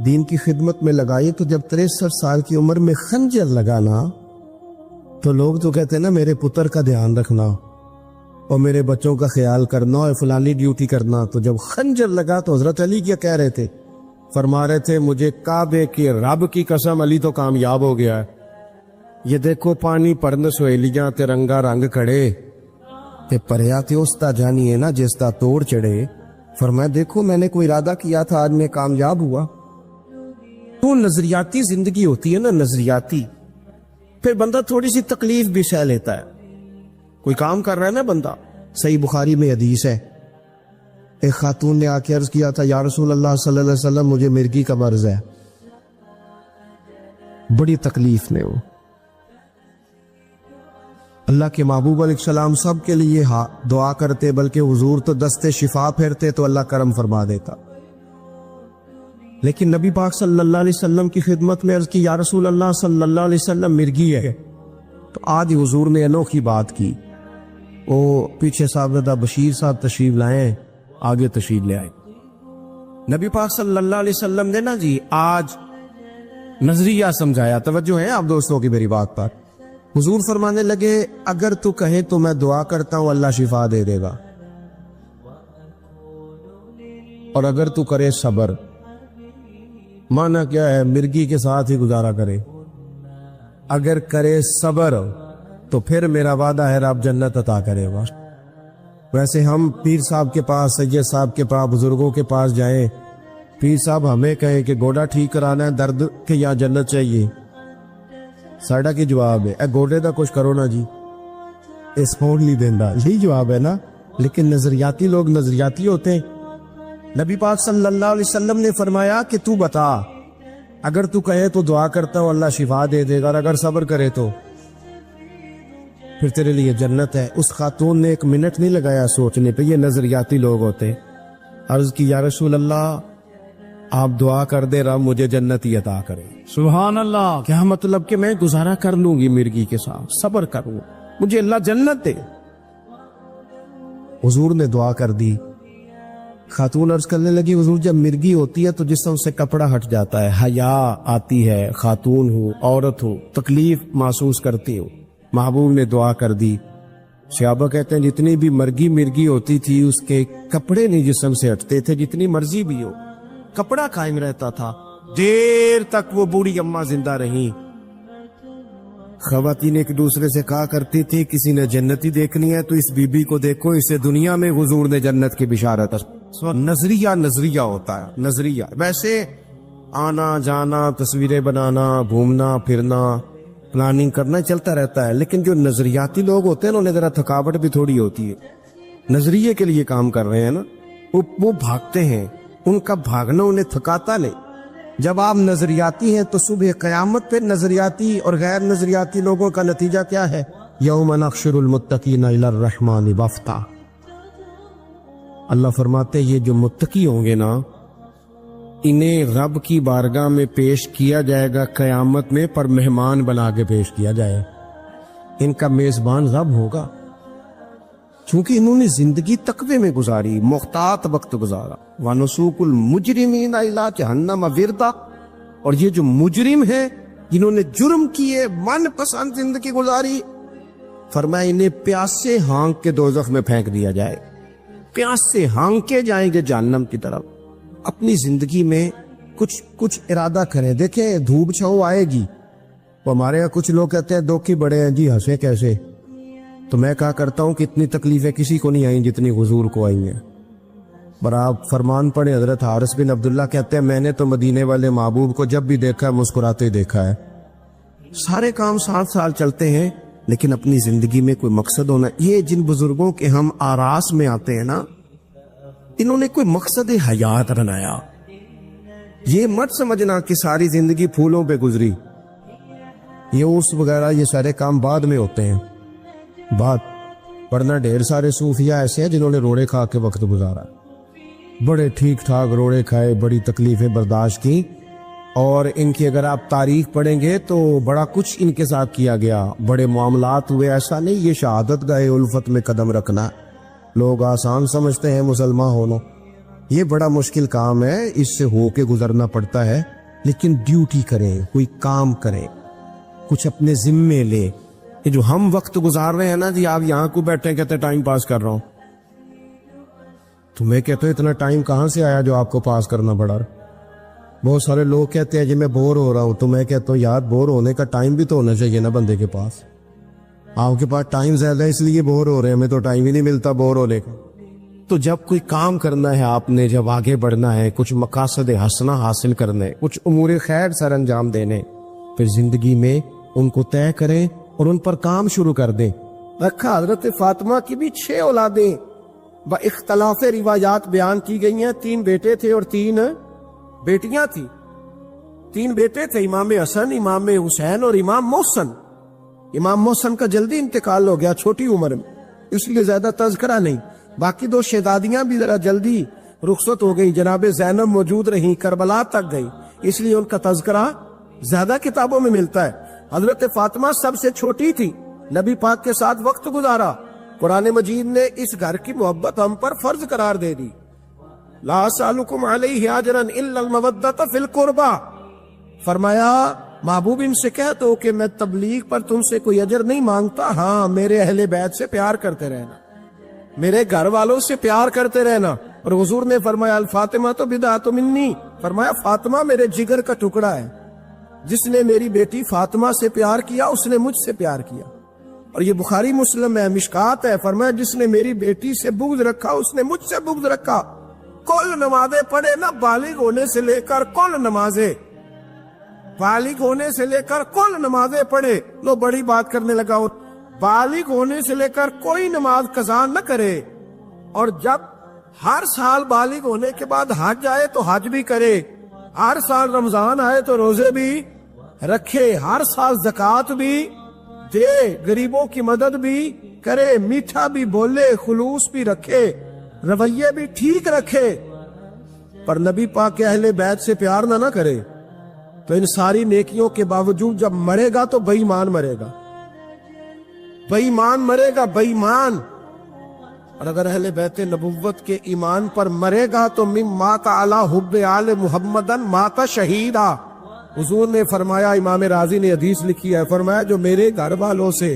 دین کی خدمت میں لگائی. تو جب 63 سال کی عمر میں خنجر لگانا تو لوگ تو کہتے ہیں نا میرے پتر کا دھیان رکھنا اور میرے بچوں کا خیال کرنا اور فلانی ڈیوٹی کرنا. تو جب خنجر لگا تو حضرت علی کیا کہہ رہے تھے؟ فرما رہے تھے مجھے کعبے کے رب کی قسم علی تو کامیاب ہو گیا ہے. یہ دیکھو پانی پرن سہیلیاں ترنگا رنگ کھڑے تے پریا تے اس تا جانی ہے نا جس تا توڑ چڑھے. فرمایا دیکھو میں نے کوئی ارادہ کیا تھا, آج میں کامیاب ہوا. تو نظریاتی زندگی ہوتی ہے نا, نظریاتی. پھر بندہ تھوڑی سی تکلیف بھی سہ لیتا ہے. کوئی کام کر رہا ہے نا بندہ. صحیح بخاری میں حدیث ہے, ایک خاتون نے آ کے عرض کیا تھا یا رسول اللہ صلی اللہ علیہ وسلم مجھے مرگی کا مرض ہے, بڑی تکلیف میں. وہ اللہ کے محبوب علیہ السلام سب کے لیے دعا کرتے, بلکہ حضور تو دستے شفا پھیرتے تو اللہ کرم فرما دیتا. لیکن نبی پاک صلی اللہ علیہ وسلم کی خدمت میں عرض کی یا رسول اللہ صلی اللہ علیہ وسلم مرگی ہے. تو آج حضور نے انوکھی بات کی. وہ پیچھے صاحبزادہ بشیر صاحب تشریف لائے, آگے تشریف لے آئے. نبی پاک صلی اللہ علیہ وسلم نے نا جی آج نظریہ سمجھایا. توجہ ہے آپ دوستوں کی میری بات پر. حضور فرمانے لگے اگر تو کہے تو میں دعا کرتا ہوں اللہ شفا دے دے گا, اور اگر تو کرے صبر. مانا کیا ہے؟ مرگی کے ساتھ ہی گزارا کرے. اگر کرے صبر تو پھر میرا وعدہ ہے رب جنت عطا کرے گا. ویسے ہم پیر صاحب کے پاس, سید صاحب کے پاس, بزرگوں کے پاس جائیں, پیر صاحب ہمیں کہیں کہ گوڑا ٹھیک کرانا ہے درد کے یا جنت چاہیے, ساڑا کی جواب ہے اے گوڑے دا کچھ کرو نا جی, اس فون نہیں دینا, یہی جواب ہے نا. لیکن نظریاتی لوگ نظریاتی ہوتے ہیں. نبی پاک صلی اللہ علیہ وسلم نے فرمایا کہ تو بتا, اگر تو کہے تو دعا کرتا ہوں اللہ شفا دے دے گا, اور اگر صبر کرے تو پھر تیرے لیے جنت ہے. اس خاتون نے 1 منٹ نہیں لگایا سوچنے پہ. یہ نظریاتی لوگ ہوتے. عرض کی یا رسول اللہ آپ دعا کر دے رب مجھے جنت ہی عطا کرے. سبحان اللہ. کیا مطلب کہ میں گزارا کر لوں گی مرگی کے ساتھ, صبر کروں, مجھے اللہ جنت دے. حضور نے دعا کر دی. خاتون عرض کرنے لگی حضور جب مرگی ہوتی ہے تو جسم سے کپڑا ہٹ جاتا ہے, حیا آتی ہے, خاتون ہو عورت ہو تکلیف محسوس کرتی ہو. محبوب نے دعا کر دی صحابہ کہتے ہیں جتنی بھی مرگی مرگی ہوتی تھی اس کے کپڑے نہیں جسم سے ہٹتے تھے، جتنی مرضی بھی ہو کپڑا قائم رہتا تھا، دیر تک وہ بوڑھی اماں زندہ رہیں۔ خواتین ایک دوسرے سے کہا کرتی تھی کسی نے جنتی دیکھنی ہے تو اس بی بی کو دیکھو، اسے دنیا میں حضور نے جنت کی بشارت۔ نظریہ ہوتا ہے، نظریہ۔ ویسے آنا جانا، تصویریں بنانا، گھومنا پھرنا، پلاننگ کرنا چلتا رہتا ہے، لیکن جو نظریاتی لوگ ہوتے ہیں نا انہیں ذرا تھکاوٹ بھی تھوڑی ہوتی ہے۔ نظریے کے لیے کام کر رہے ہیں نا، وہ بھاگتے ہیں، ان کا بھاگنا انہیں تھکاتا نہیں۔ جب آپ نظریاتی ہیں تو صبح قیامت پہ نظریاتی اور غیر نظریاتی لوگوں کا نتیجہ کیا ہے؟ یوم نحشر المتقین الی الرحمن وفدا۔ اللہ فرماتے ہیں یہ جو متقی ہوں گے نا انہیں رب کی بارگاہ میں پیش کیا جائے گا قیامت میں، پر مہمان بنا کے پیش کیا جائے، ان کا میزبان رب ہوگا، چونکہ انہوں نے زندگی تقوی میں گزاری، محتاط وقت گزارا۔ وَنُسُوقُ الْمُجْرِمِينَ إِلَىٰ جَهَنَّمَ وِرْدًا، اور یہ جو مجرم ہیں جنہوں نے جرم کیے، من پسند زندگی گزاری، فرمایا انہیں پیاس سے ہانک کے دوزخ میں پھینک دیا جائے، پیاس سے ہانکے جائیں گے جہنم کی طرف۔ اپنی زندگی میں کچھ ارادہ کریں، دیکھیں دھوپ چھاؤں آئے گی۔ وہ ہمارے یہاں کچھ لوگ کہتے ہیں دکھی بڑے ہیں جی، ہنسے کیسے؟ تو میں کہا کرتا ہوں کہ اتنی تکلیفیں کسی کو نہیں آئیں جتنی حضور کو آئی ہیں۔ پر آپ فرمان پڑھیں، حضرت حارث بن عبداللہ کہتے ہیں میں نے تو مدینے والے محبوب کو جب بھی دیکھا ہے مسکراتے دیکھا ہے۔ سارے کام 7 سال چلتے ہیں لیکن اپنی زندگی میں کوئی مقصد ہونا۔ یہ جن بزرگوں کے ہم آراس میں آتے ہیں نا، انہوں نے کوئی مقصد حیات بنایا۔ یہ مت سمجھنا کہ ساری زندگی پھولوں پہ گزری، یہ اس وغیرہ یہ سارے کام بعد میں ہوتے ہیں، ورنہ ڈھیر سارے صوفیہ ایسے ہیں جنہوں نے روڑے کھا کے وقت گزارا، بڑے ٹھیک ٹھاک روڑے کھائے، بڑی تکلیفیں برداشت کی، اور ان کی اگر آپ تاریخ پڑھیں گے تو بڑا کچھ ان کے ساتھ کیا گیا، بڑے معاملات ہوئے۔ ایسا نہیں یہ شہادت گاہ الفت میں قدم رکھنا لوگ آسان سمجھتے ہیں مسلمان ہونا، یہ بڑا مشکل کام ہے، اس سے ہو کے گزرنا پڑتا ہے۔ لیکن ڈیوٹی کریں، کوئی کام کریں، کچھ اپنے ذمے لے۔ یہ جو ہم وقت گزار رہے ہیں نا جی، آپ یہاں کو بیٹھے کہتے ٹائم پاس کر رہا ہوں، تو میں کہتا ہوں اتنا ٹائم کہاں سے آیا جو آپ کو پاس کرنا پڑا؟ بہت سارے لوگ کہتے ہیں جی میں بور ہو رہا ہوں، تو میں کہتا ہوں یار بور ہونے کا ٹائم بھی تو ہونا چاہیے نا بندے کے پاس۔ آپ کے پاس ٹائم زیادہ ہے اس لیے بور ہو رہے ہیں، ہمیں تو ٹائم ہی نہیں ملتا بور ہونے کا۔ تو جب کوئی کام کرنا ہے آپ نے، جب آگے بڑھنا ہے، کچھ مقاصد حسنہ حاصل کرنے، کچھ امور خیر سر انجام دینے، پھر زندگی میں ان کو طے کریں اور ان پر کام شروع کر دیں۔ رکھا حضرت فاطمہ کی بھی 6 اولادیں با اختلاف روایات بیان کی گئی ہیں، 3 بیٹے تھے اور 3 بیٹیاں تھیں۔ 3 بیٹے تھے، امام حسن، امام حسین اور امام محسن۔ امام محسن کا جلدی انتقال ہو گیا چھوٹی عمر میں، اس لیے زیادہ تذکرہ نہیں۔ باقی 2 شہزادیاں بھی ذرا جلدی رخصت ہو گئی، جناب زینب موجود رہیں، کربلا تک گئی، اس لیے ان کا تذکرہ زیادہ کتابوں میں ملتا ہے۔ حضرت فاطمہ سب سے چھوٹی تھی، نبی پاک کے ساتھ وقت گزارا، قرآن مجید نے اس گھر کی محبت ہم پر فرض قرار دے دی۔ لا اسألکم علیہ اجرا الا المودۃ فی القربى، فرمایا محبوب ان سے کہہ دو کہ میں تبلیغ پر تم سے کوئی اجر نہیں مانگتا، ہاں میرے اہل بیت سے پیار کرتے رہنا، میرے گھر والوں سے پیار کرتے رہنا۔ اور حضور نے فرمایا الفاطمہ تو بدعۃ منی، فرمایا فاطمہ میرے جگر کا ٹکڑا ہے، جس نے میری بیٹی فاطمہ سے پیار کیا اس نے مجھ سے پیار کیا۔ اور یہ بخاری مسلم ہے، مشکات ہے، فرمایا جس نے میری بیٹی سے بغض رکھا اس نے مجھ سے بغض رکھا۔ کل نمازیں پڑھے نا، بالغ ہونے سے لے کر کل نمازیں، بالغ ہونے سے لے کر کل نمازیں پڑھے۔ لو بڑی بات کرنے لگا، اور بالغ ہونے سے لے کر کوئی نماز قضا نہ کرے، اور جب ہر سال بالغ ہونے کے بعد حج آئے تو حج بھی کرے، ہر سال رمضان آئے تو روزے بھی رکھے، ہر سال زکوٰۃ بھی دے، غریبوں کی مدد بھی کرے، میٹھا بھی بولے، خلوص بھی رکھے، رویے بھی ٹھیک رکھے، پر نبی پاک کے اہل بیت سے پیار نہ کرے تو ان ساری نیکیوں کے باوجود جب مرے گا تو بے ایمان مرے گا، بے ایمان مرے گا، بے ایمان۔ اور اگر اہل بیت نبوت کے ایمان پر مرے گا تو من مات علی حب آل محمدن مات شہیدا۔ حضور نے فرمایا، امام راضی نے حدیث لکھی ہے، فرمایا جو میرے گھر والوں سے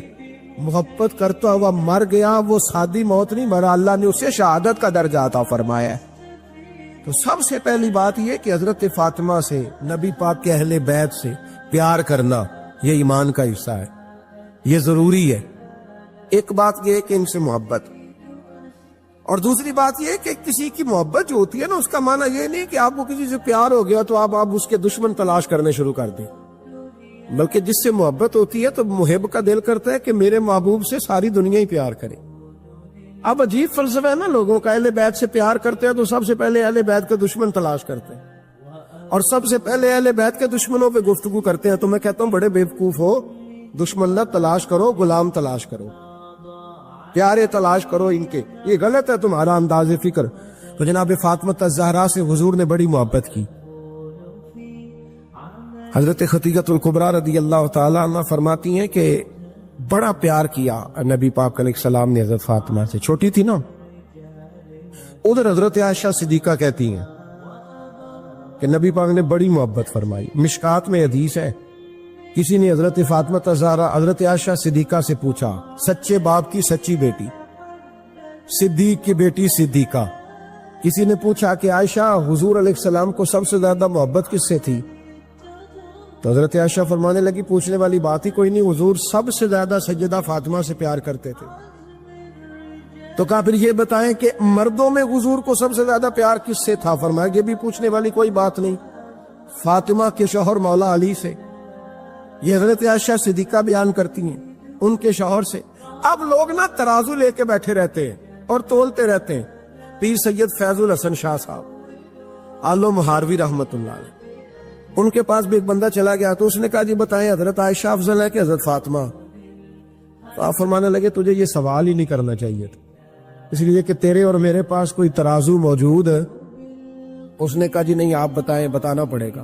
محبت کرتا ہوا مر گیا، وہ سادی موت نہیں مرا، اللہ نے اسے شہادت کا درجہ عطا فرمایا ہے۔ تو سب سے پہلی بات یہ کہ حضرت فاطمہ سے، نبی پاک کے اہل بیت سے پیار کرنا یہ ایمان کا حصہ ہے، یہ ضروری ہے۔ ایک بات یہ ہے کہ ان سے محبت، اور دوسری بات یہ کہ کسی کی محبت جو ہوتی ہے نا، اس کا معنی یہ نہیں کہ آپ کو کسی سے پیار ہو گیا تو آپ اس کے دشمن تلاش کرنے شروع کر دیں، بلکہ جس سے محبت ہوتی ہے تو محب کا دل کرتا ہے کہ میرے محبوب سے ساری دنیا ہی پیار کرے۔ اب عجیب فلسفہ ہے نا لوگوں کا، اہل بیت سے پیار کرتے ہیں تو سب سے پہلے اہل بیت کا دشمن تلاش کرتے ہیں، اور سب سے پہلے اہل بیت کے دشمنوں پہ گفتگو کرتے ہیں۔ تو میں کہتا ہوں بڑے بیوقوف ہو، دشمن نہ تلاش کرو، غلام تلاش کرو، پیارے تلاش کرو ان کے، یہ غلط ہے تمہارا انداز فکر۔ تو جناب فاطمہ الزہرا سے حضور نے بڑی محبت کی۔ حضرت خدیجہ الکبریٰ رضی اللہ تعالی عنہ فرماتی ہیں کہ بڑا پیار کیا نبی پاک علیہ السلام نے حضرت فاطمہ سے، چھوٹی تھی نا۔ ادھر حضرت عائشہ صدیقہ کہتی ہیں کہ نبی پاک نے بڑی محبت فرمائی۔ مشکات میں حدیث ہے، کسی نے حضرت فاطمہ الزہرا حضرت عائشہ صدیقہ سے پوچھا، سچے باپ کی سچی بیٹی، صدیق کی بیٹی صدیقہ، کسی نے پوچھا کہ عائشہ حضور علیہ السلام کو سب سے زیادہ محبت کس سے تھی؟ تو حضرت عائشہ فرمانے لگی پوچھنے والی بات ہی کوئی نہیں، حضور سب سے زیادہ سیدہ فاطمہ سے پیار کرتے تھے۔ تو کہا پھر یہ بتائیں کہ مردوں میں حضور کو سب سے زیادہ پیار کس سے تھا؟ فرمایا یہ بھی پوچھنے والی کوئی بات نہیں، فاطمہ کے شوہر مولا علی سے۔ یہ حضرت عائشہ صدیقہ بیان کرتی ہیں ان کے شوہر سے۔ اب لوگ نا ترازو لے کے بیٹھے رہتے ہیں اور تولتے رہتے ہیں۔ پیر سید فیض الحسن شاہ صاحب آلو مہاروی رحمت اللہ علیہ، ان کے پاس بھی ایک بندہ چلا گیا تو اس نے کہا جی بتائیں حضرت عائشہ افضل ہے کہ حضرت فاطمہ؟ تو آپ فرمانے لگے تجھے یہ سوال ہی نہیں کرنا چاہیے تھا، اس لیے کہ تیرے اور میرے پاس کوئی ترازو موجود ہے۔ اس نے کہا جی نہیں آپ بتائیں، بتانا پڑے گا۔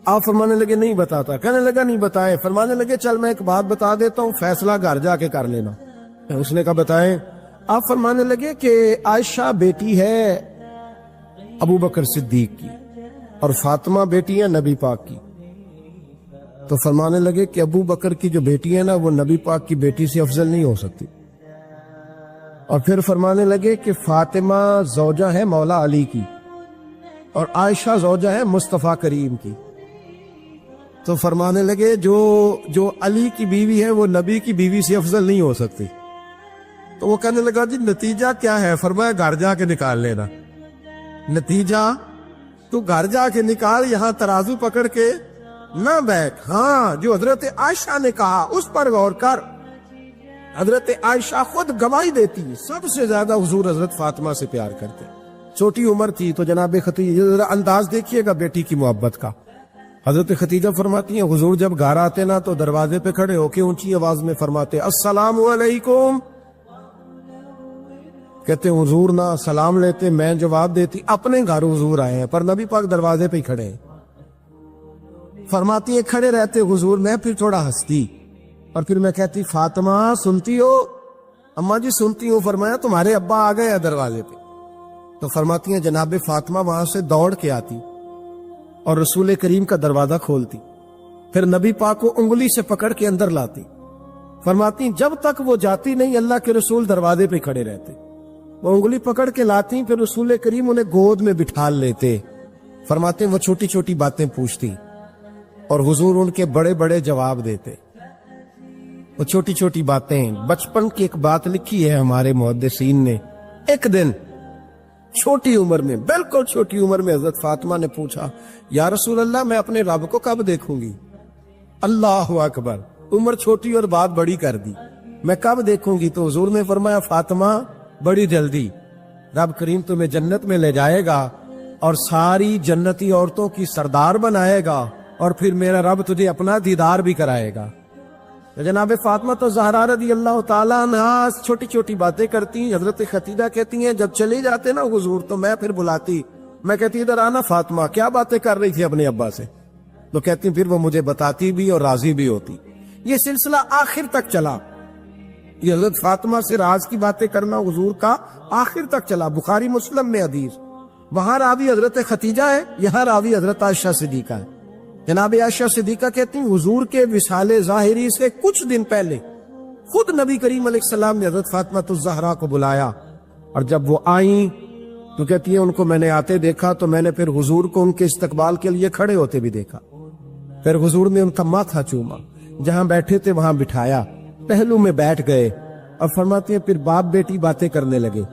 آپ فرمانے لگے نہیں بتاتا، کہنے لگا نہیں بتائیں، فرمانے لگے چل میں ایک بات بتا دیتا ہوں، فیصلہ گھر جا کے کر لینا۔ اس نے کہا بتائیں۔ آپ فرمانے لگے کہ عائشہ بیٹی ہے ابو بکر صدیق کی اور فاطمہ بیٹی ہے نبی پاک کی۔ تو فرمانے لگے کہ ابو بکر کی جو بیٹی ہے نا وہ نبی پاک کی بیٹی سے افضل نہیں ہو سکتی۔ اور پھر فرمانے لگے کہ فاطمہ زوجہ ہے مولا علی کی اور عائشہ زوجہ ہے مصطفیٰ کریم کی۔ تو فرمانے لگے جو علی کی بیوی ہے وہ نبی کی بیوی سے افضل نہیں ہو سکتی۔ تو وہ کہنے لگا جی نتیجہ کیا ہے؟ فرمایا گھر جا کے نکال لینا، نتیجہ تو گھر جا کے نکال، یہاں ترازو پکڑ کے نہ بیٹھ۔ ہاں جو حضرت عائشہ نے کہا اس پر غور کر۔ حضرت عائشہ خود گواہی دیتی سب سے زیادہ حضور حضرت فاطمہ سے پیار کرتے، چھوٹی عمر تھی۔ تو جناب خدیجہ ذرا انداز دیکھیے گا بیٹی کی محبت کا۔ حضرت خدیجہ فرماتی ہیں حضور جب گھر آتے نا تو دروازے پہ کھڑے ہو کے اونچی آواز میں فرماتے السلام علیکم۔ کہتے حضور نہ سلام لیتے، میں جواب دیتی اپنے گھر حضور آئے ہیں، پر نبی پاک دروازے پہ ہی کھڑے ہیں۔ فرماتی ہے کھڑے رہتے حضور، میں پھر تھوڑا ہنستی اور پھر میں کہتی فاطمہ سنتی ہو؟ اماں جی سنتی ہوں۔ فرمایا تمہارے ابا آ گئے ہیں دروازے پہ۔ تو فرماتی ہیں جناب فاطمہ وہاں سے دوڑ کے آتی اور رسول کریم کا دروازہ کھولتی، پھر نبی پاک کو انگلی سے پکڑ کے اندر لاتی۔ فرماتی جب تک وہ جاتی نہیں اللہ کے رسول دروازے پہ کھڑے رہتے، وہ انگلی پکڑ کے لاتی، پھر رسول کریم انہیں گود میں بٹھا لیتے۔ فرماتے وہ چھوٹی چھوٹی باتیں پوچھتی اور حضور ان کے بڑے بڑے جواب دیتے۔ وہ چھوٹی چھوٹی باتیں، بچپن کی ایک بات لکھی ہے ہمارے محدثین نے، ایک دن چھوٹی عمر میں، بالکل چھوٹی عمر میں حضرت فاطمہ نے پوچھا یا رسول اللہ میں اپنے رب کو کب دیکھوں گی؟ اللہ اکبر، عمر چھوٹی اور بات بڑی کر دی، میں کب دیکھوں گی؟ تو حضور نے فرمایا فاطمہ بڑی جلدی، رب کریم تمہیں جنت میں لے جائے گا اور ساری جنتی عورتوں کی سردار بنائے گا اور پھر میرا رب تجھے اپنا دیدار بھی کرائے گا۔ جناب فاطمہ تو زہرا رضی اللہ تعالیٰ عنہا چھوٹی چھوٹی باتیں کرتی۔ حضرت خدیجہ کہتی ہیں جب چلے جاتے نا حضور تو میں پھر بلاتی، میں کہتی ادھر آنا فاطمہ، کیا باتیں کر رہی تھی اپنے ابا سے؟ تو کہتی پھر وہ مجھے بتاتی بھی اور راضی بھی ہوتی۔ یہ سلسلہ آخر تک چلا، یہ حضرت فاطمہ سے راز کی باتیں کرنا حضور کا آخر تک چلا۔ بخاری مسلم میں حدیث، وہاں راوی حضرت خدیجہ ہے، یہاں راوی حضرت عائشہ صدیقہ ہے۔ جناب عائشہ صدیقہ کہتی ہیں حضور کے وصال ظاہری سے کچھ دن پہلے خود نبی کریم علیہ السلام نے حضرت فاطمہ الزہرا کو بلایا، اور جب وہ آئیں تو کہتی ہیں ان کو میں نے آتے دیکھا تو میں نے پھر حضور کو ان کے استقبال کے لیے کھڑے ہوتے بھی دیکھا، پھر حضور نے ان کا ماتھا چوما، جہاں بیٹھے تھے وہاں بٹھایا، پہلو میں بیٹھ گئے، اور فرماتے ہیں پھر باپ بیٹی باتیں کرنے لگے۔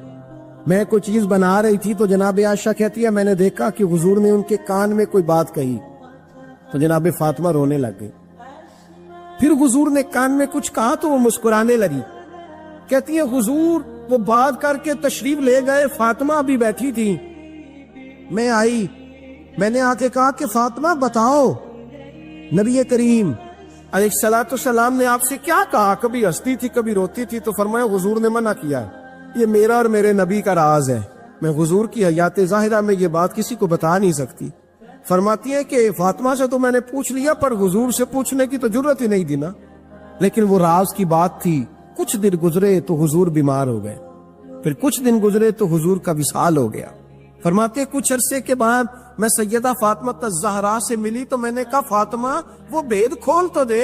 میں کوئی چیز بنا رہی تھی تو جناب عائشہ کہتی ہے میں نے دیکھا کہ حضور نے ان کے کان میں کوئی بات کہی تو جناب فاطمہ رونے لگ گئی، پھر حضور نے کان میں کچھ کہا تو وہ مسکرانے لگی، کہتی ہے حضور وہ بات کر کے تشریف لے گئے، فاطمہ ابھی بیٹھی تھی، میں آئی، میں نے آ کے کہا کہ فاطمہ بتاؤ نبی کریم علیہ السلام نے آپ سے کیا کہا، کبھی ہنستی تھی کبھی روتی تھی، تو فرمایا حضور نے منع کیا ہے، یہ میرا اور میرے نبی کا راز ہے، میں حضور کی حیات ظاہرہ میں یہ بات کسی کو بتا نہیں سکتی۔ فرماتی ہے کہ فاطمہ سے تو میں نے پوچھ لیا پر حضور سے پوچھنے کی تو ضرورت ہی نہیں دی نا، لیکن وہ راز کی بات تھی۔ کچھ دن گزرے تو حضور بیمار ہو گئے، پھر کچھ دن گزرے تو حضور کا وصال ہو گیا۔ فرماتے کچھ عرصے کے بعد میں سیدہ فاطمہ الزہرا سے ملی تو میں نے کہا فاطمہ وہ بید کھول تو دے،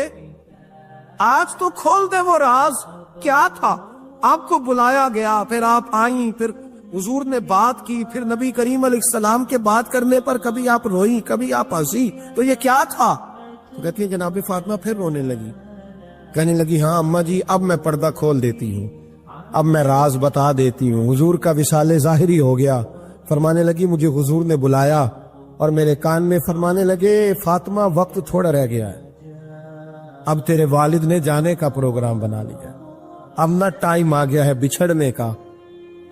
آج تو کھول دے وہ راز کیا تھا۔ آپ کو بلایا گیا، پھر آپ آئیں، پھر حضور نے بات کی، پھر نبی کریم علیہ السلام کے بات کرنے پر کبھی آپ روئی کبھی آپ ہنسی، تو یہ کیا تھا؟ تو کہتی ہے جناب فاطمہ پھر رونے لگی، کہنے لگی ہاں اماں جی اب میں پردہ کھول دیتی ہوں، اب میں راز بتا دیتی ہوں، حضور کا وصال ظاہری ہو گیا۔ فرمانے لگی مجھے حضور نے بلایا اور میرے کان میں فرمانے لگے فاطمہ وقت تھوڑا رہ گیا ہے، اب تیرے والد نے جانے کا پروگرام بنا لیا، اب نہ ٹائم آ گیا ہے بچھڑنے کا۔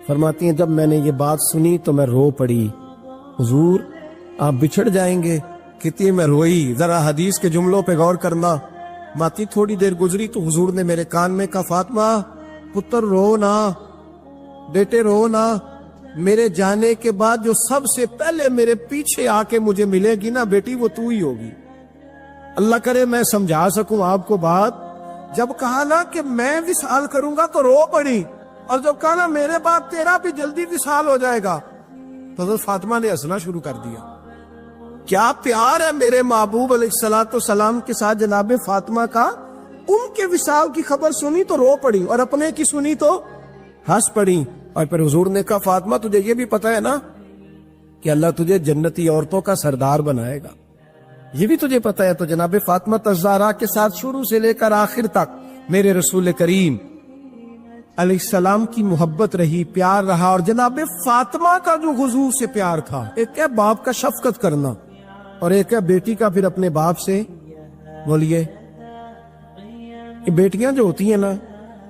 فرماتی ہیں جب میں نے یہ بات سنی تو میں رو پڑی، حضور آپ بچھڑ جائیں گے؟ کہتی ہے میں روئی، ذرا حدیث کے جملوں پہ غور کرنا۔ ماتی تھوڑی دیر گزری تو حضور نے میرے کان میں کہا فاطمہ پتر رو نہ، بیٹے رو نہ، میرے جانے کے بعد جو سب سے پہلے میرے پیچھے آ کے مجھے ملے گی نا بیٹی وہ تو ہی ہوگی۔ اللہ کرے میں سمجھا سکوں آپ کو بات، جب کہا نا کہ میں وصال کروں گا تو رو پڑی، اور جب کہا نا میرے بعد تیرا بھی جلدی وصال ہو جائے گا تو حضرت فاطمہ نے ہنسنا شروع کر دیا۔ کیا پیار ہے میرے محبوب علیہ السلام کے ساتھ جناب فاطمہ کا، ان کے وصال کی خبر سنی تو رو پڑی اور اپنے کی سنی تو ہنس پڑی۔ اور پھر حضور نے کہا فاطمہ تجھے یہ بھی پتا ہے نا کہ اللہ تجھے جنتی عورتوں کا سردار بنائے گا، یہ بھی تجھے پتا ہے؟ تو جناب فاطمہ الزہرا کے ساتھ شروع سے لے کر آخر تک میرے رسول کریم علیہ السلام کی محبت رہی، پیار رہا۔ اور جناب فاطمہ کا جو حضور سے پیار تھا، ایک ہے باپ کا شفقت کرنا اور ایک ہے بیٹی کا پھر اپنے باپ سے، بولیے یہ بیٹیاں جو ہوتی ہیں نا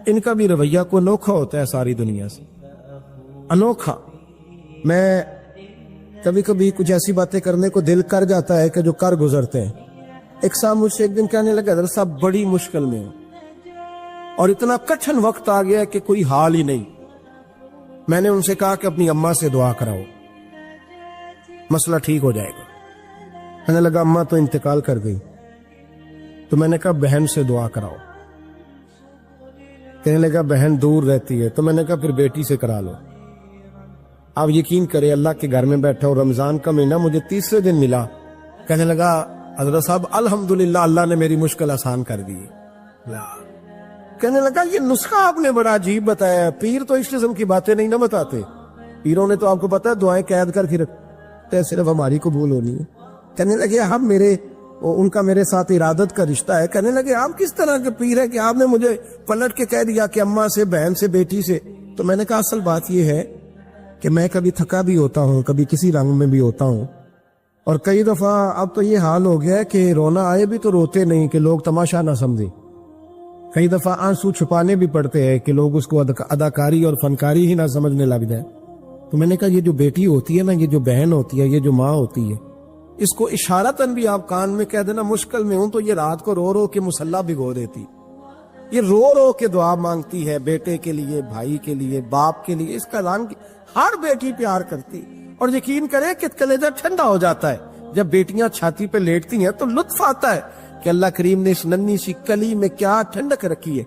ان کا بھی رویہ کو انوکھا ہوتا ہے ساری دنیا سے، انوکھا۔ میں کبھی کبھی کچھ ایسی باتیں کرنے کو دل کر جاتا ہے کہ جو کر گزرتے ہیں۔ ایک صاحب مجھ سے ایک دن کہنے لگا حضرت صاحب بڑی مشکل میں ہوں اور اتنا کٹھن وقت آ گیا کہ کوئی حال ہی نہیں۔ میں نے ان سے کہا کہ اپنی اماں سے دعا کراؤ، مسئلہ ٹھیک ہو جائے گا۔ کہنے لگا اماں تو انتقال کر گئی۔ تو میں نے کہا بہن سے دعا کراؤ۔ کہنے لگا بہن دور رہتی ہے۔ تو میں نے کہا پھر بیٹی سے کرا لو۔ آپ یقین کریں اللہ کے گھر میں بیٹھا اور رمضان کا مہینہ مجھے تیسرے دن ملا۔ کہنے لگا حضرت صاحب الحمدللہ اللہ نے میری مشکل آسان کر دی۔ کہنے لگا یہ نسخہ آپ نے بڑا عجیب بتایا، پیر تو اس قسم کی باتیں نہیں نہ بتاتے، پیروں نے تو آپ کو پتا ہے دعائیں قید کر کے رکھتے ہیں، صرف ہماری قبول ہونی ہے۔ کہنے لگے آپ ان کا میرے ساتھ ارادت کا رشتہ ہے۔ کہنے لگے آپ کس طرح کے پیر ہے کہ آپ نے مجھے پلٹ کے کہہ دیا کہ اماں سے، بہن سے، بیٹی سے؟ تو میں نے کہا اصل بات یہ ہے کہ میں کبھی تھکا بھی ہوتا ہوں، کبھی کسی رنگ میں بھی ہوتا ہوں، اور کئی دفعہ اب تو یہ حال ہو گیا ہے کہ رونا آئے بھی تو روتے نہیں کہ لوگ تماشا نہ سمجھیں، کئی دفعہ آنسو چھپانے بھی پڑتے ہیں کہ لوگ اس کو اداکاری اور فنکاری ہی نہ سمجھنے لگ جائے۔ تو میں نے کہا یہ جو بیٹی ہوتی ہے نا، یہ جو بہن ہوتی ہے، یہ جو ماں ہوتی ہے، اس کو اشارتاً بھی آپ کان میں کہہ دینا مشکل میں ہوں تو یہ رات کو رو رو کے مصلی بھگو دیتی، یہ رو رو کے دعا مانگتی ہے بیٹے کے لیے، بھائی کے لیے، باپ کے لیے۔ اس کا رنگ ہر بیٹی پیار کرتی، اور یقین کرے کہ کلیجہ ٹھنڈا ہو جاتا ہے جب بیٹیاں چھاتی پہ لیٹتی ہیں تو لطف آتا ہے کہ اللہ کریم نے اس ننھی سی کلی میں کیا ٹھنڈک رکھی ہے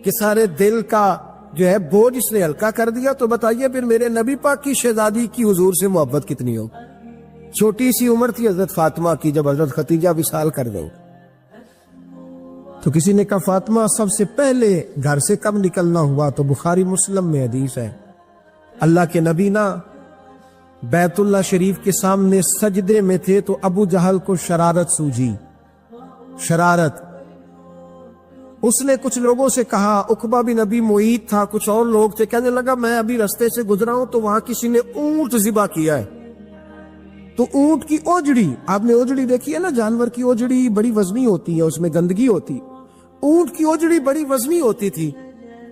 کہ سارے دل کا جو ہے بوجھ اس نے ہلکا کر دیا۔ تو بتائیے پھر میرے نبی پاک کی شہزادی کی حضور سے محبت کتنی ہو۔ چھوٹی سی عمر تھی حضرت فاطمہ کی جب حضرت ختیجہ وصال کر گئی، تو کسی نے کہا فاطمہ سب سے پہلے گھر سے کب نکلنا ہوا؟ تو بخاری مسلم میں حدیث ہے، اللہ کے نبی نا بیت اللہ شریف کے سامنے سجدے میں تھے تو ابو جہل کو شرارت سوجی، شرارت۔ اس نے کچھ لوگوں سے کہا، عقبہ بن نبی معیط تھا، کچھ اور لوگ تھے، کہنے لگا میں ابھی رستے سے گزرا ہوں تو وہاں کسی نے اونٹ ذبح کیا ہے، تو اونٹ کی اوجڑی، آپ نے اوجڑی دیکھی ہے نا، جانور کی اوجڑی بڑی وزنی ہوتی ہے، اس میں گندگی ہوتی، اونٹ کی اوجڑی بڑی وزنی ہوتی تھی،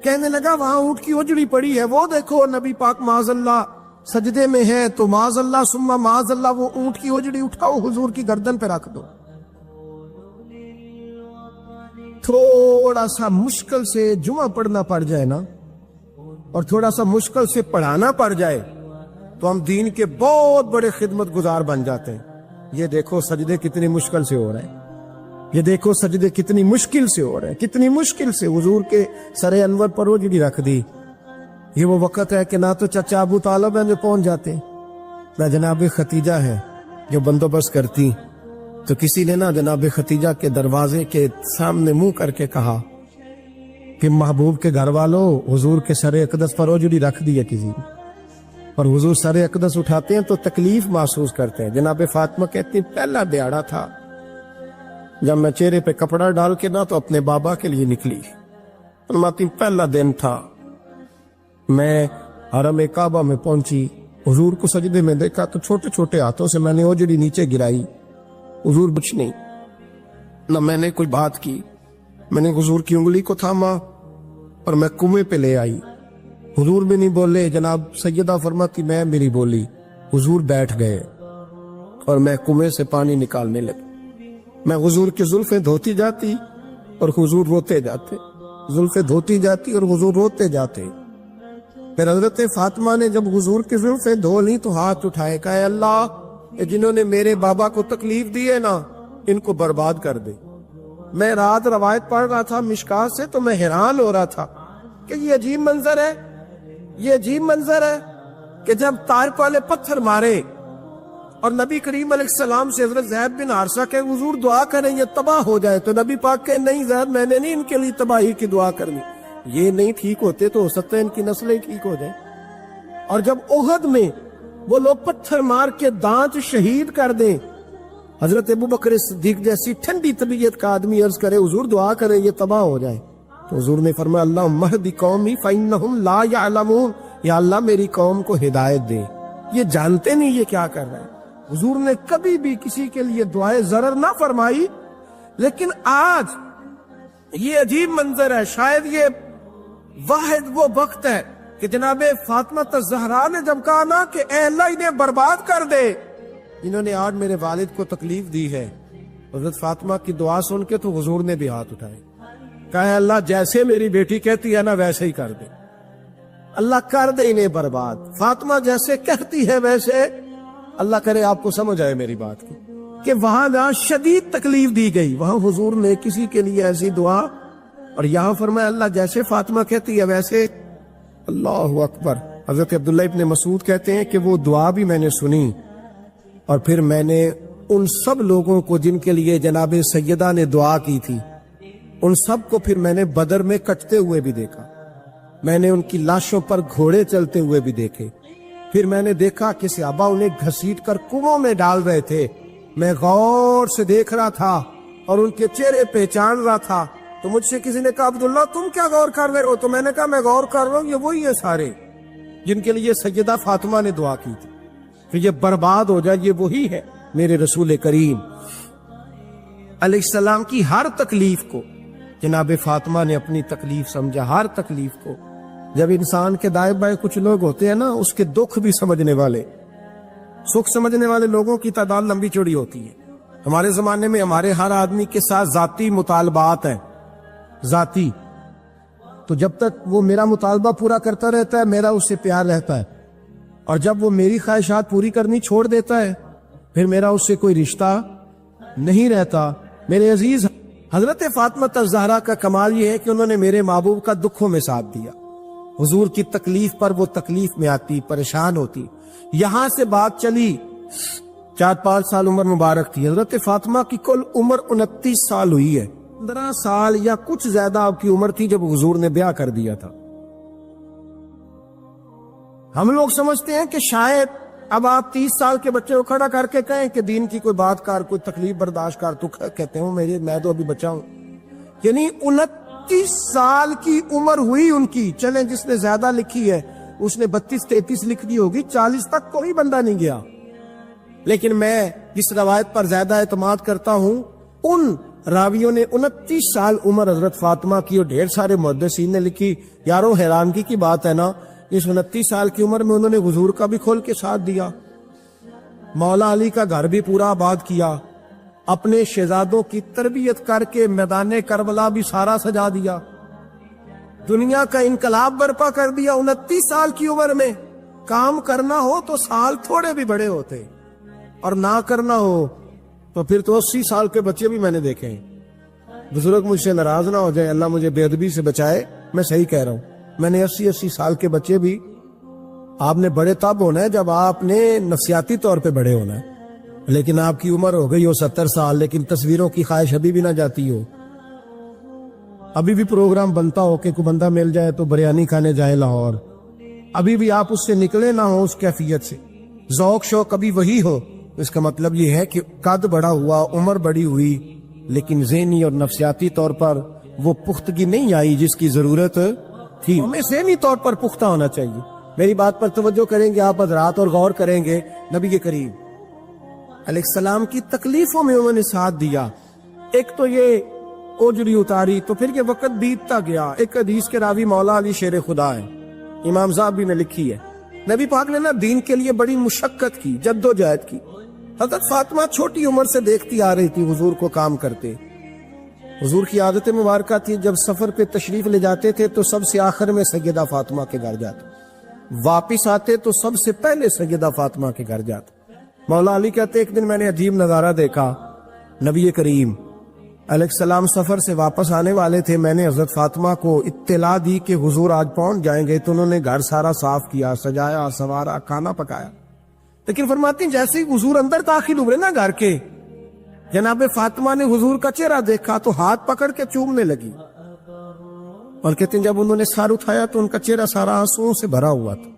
کہنے لگا وہاں اونٹ کی اوجڑی پڑی ہے، وہ دیکھو نبی پاک معاذ اللہ سجدے میں ہے، تو معاذ اللہ ثم معاذ اللہ وہ اونٹ کی اوجڑی اٹھاؤ حضور کی گردن پہ رکھ دو۔ تھوڑا سا مشکل سے جمعہ پڑھنا پڑ جائے نا، اور تھوڑا سا مشکل سے پڑھانا پڑ جائے تو ہم دین کے بہت بڑے خدمت گزار بن جاتے ہیں۔ یہ دیکھو سجدے کتنی مشکل سے ہو رہے ہیں، یہ دیکھو سجدے کتنی مشکل سے ہو رہے ہیں، کتنی مشکل سے حضور کے سر انور پر اوجڑی رکھ دی۔ یہ وہ وقت ہے کہ نہ تو چچا ابو طالب ہیں جو پہنچ جاتے، نہ جناب ختیجہ ہے جو بندوبست کرتی، تو کسی نے نہ جناب ختیجہ کے دروازے کے سامنے منہ کر کے کہا کہ محبوب کے گھر والوں حضور کے سر اقدس پر اوجڑی رکھ دی ہے کسی نے، اور حضور سر اقدس اٹھاتے ہیں تو تکلیف محسوس کرتے ہیں۔ جناب فاطمہ کہتی ہیں پہلا دیہڑا تھا جب میں چہرے پہ کپڑا ڈال کے نہ تو اپنے بابا کے لیے نکلی، فرماتی پہلا دن تھا، میں حرم کعبہ میں پہنچی، حضور کو سجدے میں دیکھا تو چھوٹے چھوٹے ہاتھوں سے میں نے اوجڑی نیچے گرائی، حضور کچھ نہیں، نہ میں نے کوئی بات کی، میں نے حضور کی انگلی کو تھاما اور میں کنویں پہ لے آئی، حضور بھی نہیں بولے، جناب سیدہ فرماتی میں میری بولی، حضور بیٹھ گئے اور میں کنویں سے پانی نکالنے لگی، میں حضور کی زلفیں دھوتی جاتی اور حضور روتے جاتے، زلفیں دھوتی جاتی اور حضور روتے جاتے۔ پھر حضرت فاطمہ نے جب حضور کی زلفیں دھو لی تو ہاتھ اٹھائے، کہا اے اللہ یہ جنہوں نے میرے بابا کو تکلیف دی ہے نا ان کو برباد کر دے۔ میں رات روایت پڑھ رہا تھا مشکات سے تو میں حیران ہو رہا تھا کہ یہ عجیب منظر ہے، یہ عجیب منظر ہے کہ جب طائف والے پتھر مارے اور نبی کریم علیہ السلام سے حضرت زید بن حارثہ کہ حضور دعا کریں یہ تباہ ہو جائے، تو نبی پاک کہ نہیں زید میں نے نہیں ان کے لیے تباہی کی دعا کرنی، یہ نہیں ٹھیک ہوتے تو ہو سکتا ہے ان کی نسلیں ٹھیک ہو جائیں۔ اور جب احد میں وہ لوگ پتھر مار کے دانت شہید کر دیں، حضرت ابوبکر صدیق جیسی ٹھنڈی طبیعت کا آدمی عرض کرے حضور دعا کریں یہ تباہ ہو جائے، تو حضور نے فرمایا اللہم اہد قومی فإنہم لا یعلمون، یا اللہ میری قوم کو ہدایت دے، یہ جانتے نہیں یہ کیا کر رہے ہیں۔ حضور نے کبھی بھی کسی کے لیے دعائے ضرر نہ فرمائی، لیکن آج یہ عجیب منظر ہے، شاید یہ واحد وہ وقت ہے کہ جناب فاطمہ الزہرا نے جب کہا نا کہ اے اللہ انہیں برباد کر دے، انہوں نے آج میرے والد کو تکلیف دی ہے، حضرت فاطمہ کی دعا سن کے تو حضور نے بھی ہاتھ اٹھائے، کہا اے اللہ جیسے میری بیٹی کہتی ہے نا ویسے ہی کر دے، اللہ کر دے انہیں برباد، فاطمہ جیسے کہتی ہے ویسے، اللہ کرے آپ کو سمجھ آئے میری بات کی کہ وہاں جہاں شدید تکلیف دی گئی وہاں حضور نے کسی کے لیے ایسی دعا، اور یہاں فرمایا اللہ جیسے فاطمہ کہتی ہے ویسے۔ اللہ اکبر۔ حضرت عبداللہ ابن مسعود کہتے ہیں کہ وہ دعا بھی میں نے سنی، اور پھر میں نے ان سب لوگوں کو جن کے لیے جناب سیدہ نے دعا کی تھی، ان سب کو پھر میں نے بدر میں کٹتے ہوئے بھی دیکھا، میں نے ان کی لاشوں پر گھوڑے چلتے ہوئے بھی دیکھے، پھر میں نے دیکھا کہ صحابہ انہیں گھسیٹ کر کنووں میں ڈال رہے تھے، میں غور سے دیکھ رہا تھا اور ان کے چہرے پہچان رہا تھا، تو مجھ سے کسی نے کہا عبداللہ تم کیا غور کر رہے ہو؟ تو میں نے کہا میں غور کر رہا ہوں یہ وہی ہیں سارے جن کے لیے سیدہ فاطمہ نے دعا کی تھی کہ یہ برباد ہو جائے، یہ وہی ہے میرے رسول کریم علیہ السلام کی ہر تکلیف کو جناب فاطمہ نے اپنی تکلیف سمجھا، ہر تکلیف کو۔ جب انسان کے دائیں بائیں کچھ لوگ ہوتے ہیں نا اس کے دکھ بھی سمجھنے والے، سکھ سمجھنے والے لوگوں کی تعداد لمبی چوڑی ہوتی ہے۔ ہمارے زمانے میں ہمارے ہر آدمی کے ساتھ ذاتی مطالبات ہیں، ذاتی، تو جب تک وہ میرا مطالبہ پورا کرتا رہتا ہے میرا اس سے پیار رہتا ہے، اور جب وہ میری خواہشات پوری کرنی چھوڑ دیتا ہے پھر میرا اس سے کوئی رشتہ نہیں رہتا۔ میرے عزیز حضرت فاطمہ الزہرا کا کمال یہ ہے کہ انہوں نے میرے محبوب کا دکھوں میں ساتھ دیا، حضور کی تکلیف پر وہ تکلیف میں آتی، پریشان ہوتی۔ یہاں سے بات چلی 4-5 سال عمر مبارک تھی، حضرت فاطمہ کی کل عمر 29 سال ہوئی ہے، 15 سال یا کچھ زیادہ آپ کی عمر تھی جب حضور نے بیاہ کر دیا تھا. ہم لوگ سمجھتے ہیں کہ شاید اب آپ 30 سال کے بچے کو کھڑا کر کے کہیں کہ دین کی کوئی بات کر, کوئی تکلیف برداشت کر, تو کہتے ہوں میں تو ابھی بچہ ہوں. یعنی 29 سال کی عمر ہوئی ان کی. چلیں جس نے زیادہ لکھی ہے اس نے 32-33 لکھ دی ہوگی, 40 تک کوئی بندہ نہیں گیا. لیکن میں جس روایت پر زیادہ اعتماد کرتا ہوں ان راویوں نے 29 سال عمر حضرت فاطمہ کی, اور ڈھیر سارے محدثین نے لکھی. یارو حیرانگی کی بات ہے نا, اس 29 سال کی عمر میں انہوں نے حضور کا بھی کھول کے ساتھ دیا, مولا علی کا گھر بھی پورا آباد کیا, اپنے شہزادوں کی تربیت کر کے میدان کربلا بھی سارا سجا دیا, دنیا کا انقلاب برپا کر دیا 29 سال کی عمر میں. کام کرنا ہو تو سال تھوڑے بھی بڑے ہوتے, اور نہ کرنا ہو تو پھر تو 80 سال کے بچے بھی میں نے دیکھے ہیں. بزرگ مجھ سے ناراض نہ ہو جائے, اللہ مجھے بے ادبی سے بچائے, میں صحیح کہہ رہا ہوں. میں نے 80 سال کے بچے بھی, آپ نے بڑے تب ہونا ہے جب آپ نے نفسیاتی طور پہ بڑے ہونا ہے. لیکن آپ کی عمر ہو گئی ہو 70 سال, لیکن تصویروں کی خواہش ابھی بھی نہ جاتی ہو. ابھی بھی پروگرام بنتا ہو کہ کوئی بندہ مل جائے تو بریانی کھانے جائے لاہور, ابھی بھی آپ اس سے نکلے نہ ہو اس کیفیت سے. ذوق شوق ابھی وہی ہو. اس کا مطلب یہ ہے کہ قد بڑا ہوا, عمر بڑی ہوئی, لیکن ذہنی اور نفسیاتی طور پر وہ پختگی نہیں آئی جس کی ضرورت تھی. ہمیں ذہنی طور پر پختہ ہونا چاہیے. میری بات پر توجہ کریں گے آپ حضرات اور غور کریں گے. نبی کریم علیہ السلام کی تکلیفوں میں انہوں نے ساتھ دیا. ایک تو یہ اوجری اتاری تو پھر یہ وقت بیتتا گیا. ایک حدیث کے راوی مولا علی شیر خدا ہے, امام زاہبی نے لکھی ہے. نبی پاک نے نا دین کے لیے بڑی مشقت کی, جد و جہد کی. حضرت فاطمہ چھوٹی عمر سے دیکھتی آ رہی تھی حضور کو کام کرتے. حضور کی عادت مبارکہ تھی جب سفر پہ تشریف لے جاتے تھے تو سب سے آخر میں سیدہ فاطمہ کے گھر جاتے, واپس آتے تو سب سے پہلے سیدہ فاطمہ کے گھر جاتے. مولا علی کہتے ایک دن میں نے عجیب نظارہ دیکھا. نبی کریم علیہ السلام سفر سے واپس آنے والے تھے. میں نے حضرت فاطمہ کو اطلاع دی کہ حضور آج پہنچ جائیں گے, تو انہوں نے گھر سارا صاف کیا, سجایا, سنوارا, کھانا پکایا. لیکن فرماتی ہیں جیسے ہی حضور اندر داخل ہوئے نا گھر کے, جناب فاطمہ نے حضور کا چہرہ دیکھا تو ہاتھ پکڑ کے چومنے لگی. اور کہتے ہیں جب انہوں نے سر اٹھایا تو ان کا چہرہ سارا آنسوؤں سے بھرا ہوا تھا.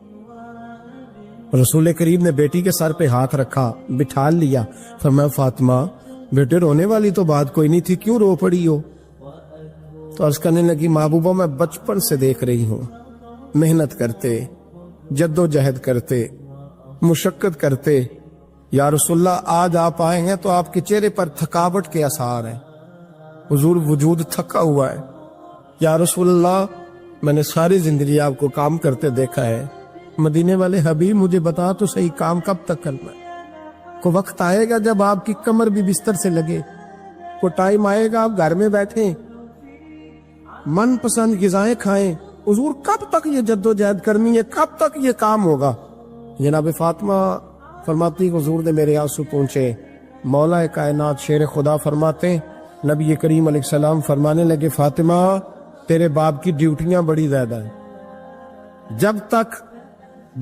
رسول کریم نے بیٹی کے سر پہ ہاتھ رکھا, بٹھا لیا. فرمایا فاطمہ بیٹے رونے والی تو بات کوئی نہیں تھی, کیوں رو پڑی ہو؟ تو عرض کرنے لگی محبوبہ میں بچپن سے دیکھ رہی ہوں, محنت کرتے, جد و جہد کرتے, مشقت کرتے. یا رسول اللہ آج آپ آئے ہیں تو آپ کے چہرے پر تھکاوٹ کے آثار ہیں, حضور وجود تھکا ہوا ہے. یا رسول اللہ میں نے ساری زندگی آپ کو کام کرتے دیکھا ہے, مدینے والے حبیب مجھے بتا تو صحیح کام کب تک کرنا ہے؟ کو وقت آئے گا جب آپ کی کمر بھی بستر سے لگے, کو ٹائم آئے گا آپ گھر میں بیٹھیں, من پسند غذائیں کھائیں. حضور کب تک یہ جد و جہد کرنی ہے, کب تک یہ کام ہوگا؟ جناب فاطمہ فرماتی حضور نے میرے آنسو پہنچے. مولا کائنات شیر خدا فرماتے نبی کریم علیہ السلام فرمانے لگے فاطمہ تیرے باپ کی ڈیوٹیاں بڑی زیادہ ہیں. جب تک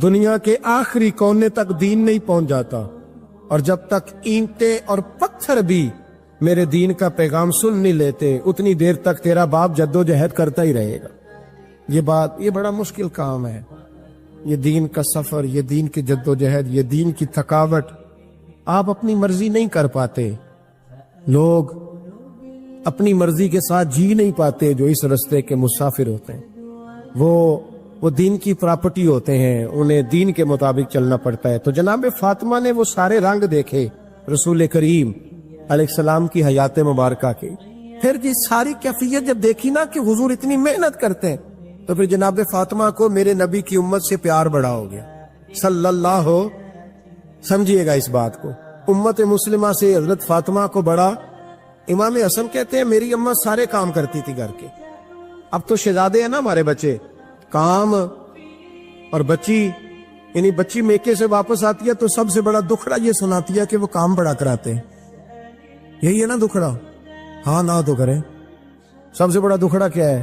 دنیا کے آخری کونے تک دین نہیں پہنچ جاتا, اور جب تک اینٹیں اور پتھر بھی میرے دین کا پیغام سن نہیں لیتے, اتنی دیر تک تیرا باپ جد و جہد کرتا ہی رہے گا. یہ بڑا مشکل کام ہے. یہ دین کا سفر, یہ دین کی جد و جہد, یہ دین کی تھکاوٹ آپ اپنی مرضی نہیں کر پاتے. لوگ اپنی مرضی کے ساتھ جی نہیں پاتے جو اس رستے کے مسافر ہوتے ہیں. وہ دین کی پراپرٹی ہوتے ہیں, انہیں دین کے مطابق چلنا پڑتا ہے. تو جناب فاطمہ نے وہ سارے رنگ دیکھے رسول کریم علیہ السلام کی حیات مبارکہ کے. پھر یہ ساری کیفیت جب دیکھی نا کہ حضور اتنی محنت کرتے ہیں, تو پھر جناب فاطمہ کو میرے نبی کی امت سے پیار بڑا ہو گیا صلی اللہ ہو. سمجھیے گا اس بات کو, امت مسلمہ سے حضرت فاطمہ کو بڑا. امام حسن کہتے ہیں میری امت سارے کام کرتی تھی گھر کے. اب تو شہزادے ہیں نا ہمارے بچے, کام اور بچی, یعنی بچی میکے سے واپس آتی ہے تو سب سے بڑا دکھڑا یہ سناتی ہے کہ وہ کام بڑا کراتے ہیں. یہی ہے نا دکھڑا؟ ہاں نہ تو کریں. سب سے بڑا دکھڑا کیا ہے؟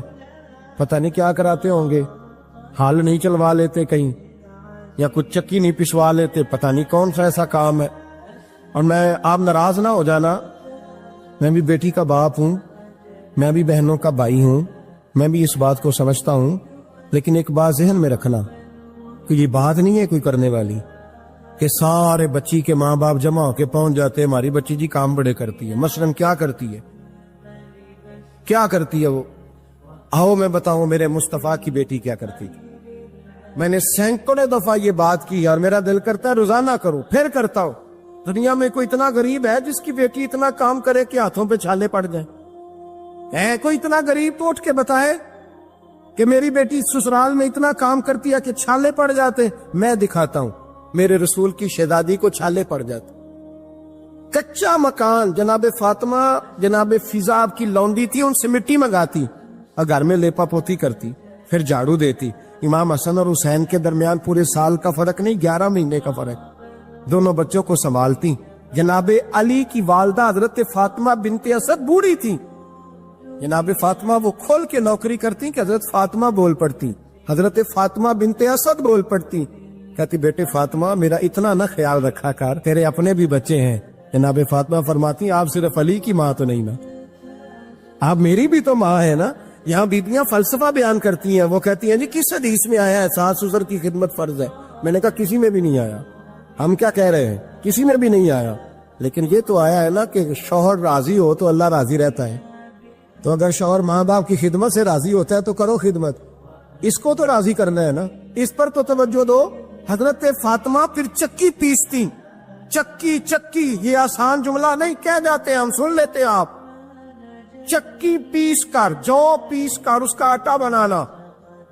پتہ نہیں کیا کراتے ہوں گے, ہال نہیں چلوا لیتے کہیں, یا کچھ چکی نہیں پسوا لیتے, پتہ نہیں کون سا ایسا کام ہے. اور میں آپ ناراض نہ ہو جانا, میں بھی بیٹی کا باپ ہوں, میں بھی بہنوں کا بھائی ہوں، میں بھی اس بات کو سمجھتا ہوں، لیکن ایک بات ذہن میں رکھنا کہ یہ بات نہیں ہے کوئی کرنے والی کہ سارے بچی کے ماں باپ جمع ہو کے پہنچ جاتے ہیں ہماری بچی جی کام بڑے کرتی ہے۔ مثلاً کیا کرتی ہے؟ کیا کرتی ہے وہ؟ آؤ میں بتاؤں میرے مصطفیٰ کی بیٹی کیا کرتی تھی۔ میں نے سینکڑوں دفعہ یہ بات کی اور میرا دل کرتا ہے روزانہ کروں، پھر کرتا ہوں۔ دنیا میں کوئی اتنا غریب ہے جس کی بیٹی اتنا کام کرے کہ ہاتھوں پہ چھالے پڑ جائیں؟ ہے کوئی اتنا غریب تو اٹھ کے بتائے کہ میری بیٹی سسرال میں اتنا کام کرتی ہے کہ چھالے پڑ جاتے؟ میں دکھاتا ہوں، میرے رسول کی شہزادی کو چھالے پڑ جاتے۔ کچا مکان، جناب فاطمہ جناب فضا آپ کی لونڈی تھی، ان سے مٹی منگاتی اور گھر میں لیپا پوتی کرتی، پھر جھاڑو دیتی۔ امام حسن اور حسین کے درمیان پورے سال کا فرق نہیں، 11 مہینے کا فرق، دونوں بچوں کو سنبھالتی۔ جناب علی کی والدہ حضرت فاطمہ بنت اسد بوڑھی تھی، جناب فاطمہ وہ کھول کے نوکری کرتی کہ حضرت فاطمہ بول پڑتی، حضرت فاطمہ بنت اسد بول پڑتی، کہتی بیٹے فاطمہ میرا اتنا نہ خیال رکھا کر، تیرے اپنے بھی بچے ہیں۔ جناب فاطمہ فرماتی آپ صرف علی کی ماں تو نہیں نا، آپ میری بھی تو ماں ہے نا۔ یہاں بیبیاں فلسفہ بیان کرتی ہیں، وہ کہتی ہیں جی کس حدیث میں آیا ہے ساس سسر کی خدمت فرض ہے؟ میں نے کہا کسی میں بھی نہیں آیا۔ ہم کیا کہہ رہے ہیں؟ کسی میں بھی نہیں آیا، لیکن یہ تو آیا ہے نا کہ شوہر راضی ہو تو اللہ راضی رہتا ہے۔ تو اگر شوہر ماں باپ کی خدمت سے راضی ہوتا ہے تو کرو خدمت، اس کو تو راضی کرنا ہے نا، اس پر تو توجہ دو۔ حضرت فاطمہ پھر چکی پیستی، چکی چکی، یہ آسان جملہ نہیں کہہ جاتے، ہم سن لیتے ہیں آپ۔ چکی پیس کر، جو پیس کر اس کا آٹا بنانا،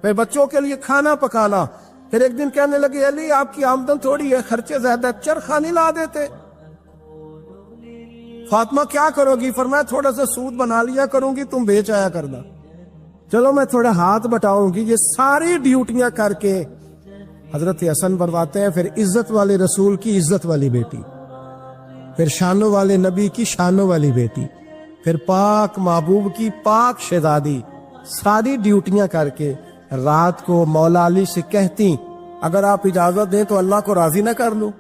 پھر بچوں کے لیے کھانا پکانا۔ پھر ایک دن کہنے لگے علی آپ کی آمدن تھوڑی ہے، خرچے زیادہ، چرخا نہیں لا دیتے؟ فاطمہ کیا کرو گی؟ فرمایا تھوڑا سا سود بنا لیا کروں گی، تم بیچ آیا کرنا۔ چلو میں تھوڑا ہاتھ بٹاؤں گی۔ یہ ساری ڈیوٹیاں کر کے حضرت حسن بنواتے ہیں، پھر عزت والے رسول کی عزت والی بیٹی، پھر شانوں والے نبی کی شانوں والی بیٹی، پھر پاک محبوب کی پاک شہزادی، ساری ڈیوٹیاں کر کے رات کو مولا علی سے کہتی اگر آپ اجازت دیں تو اللہ کو راضی نہ کر لوں۔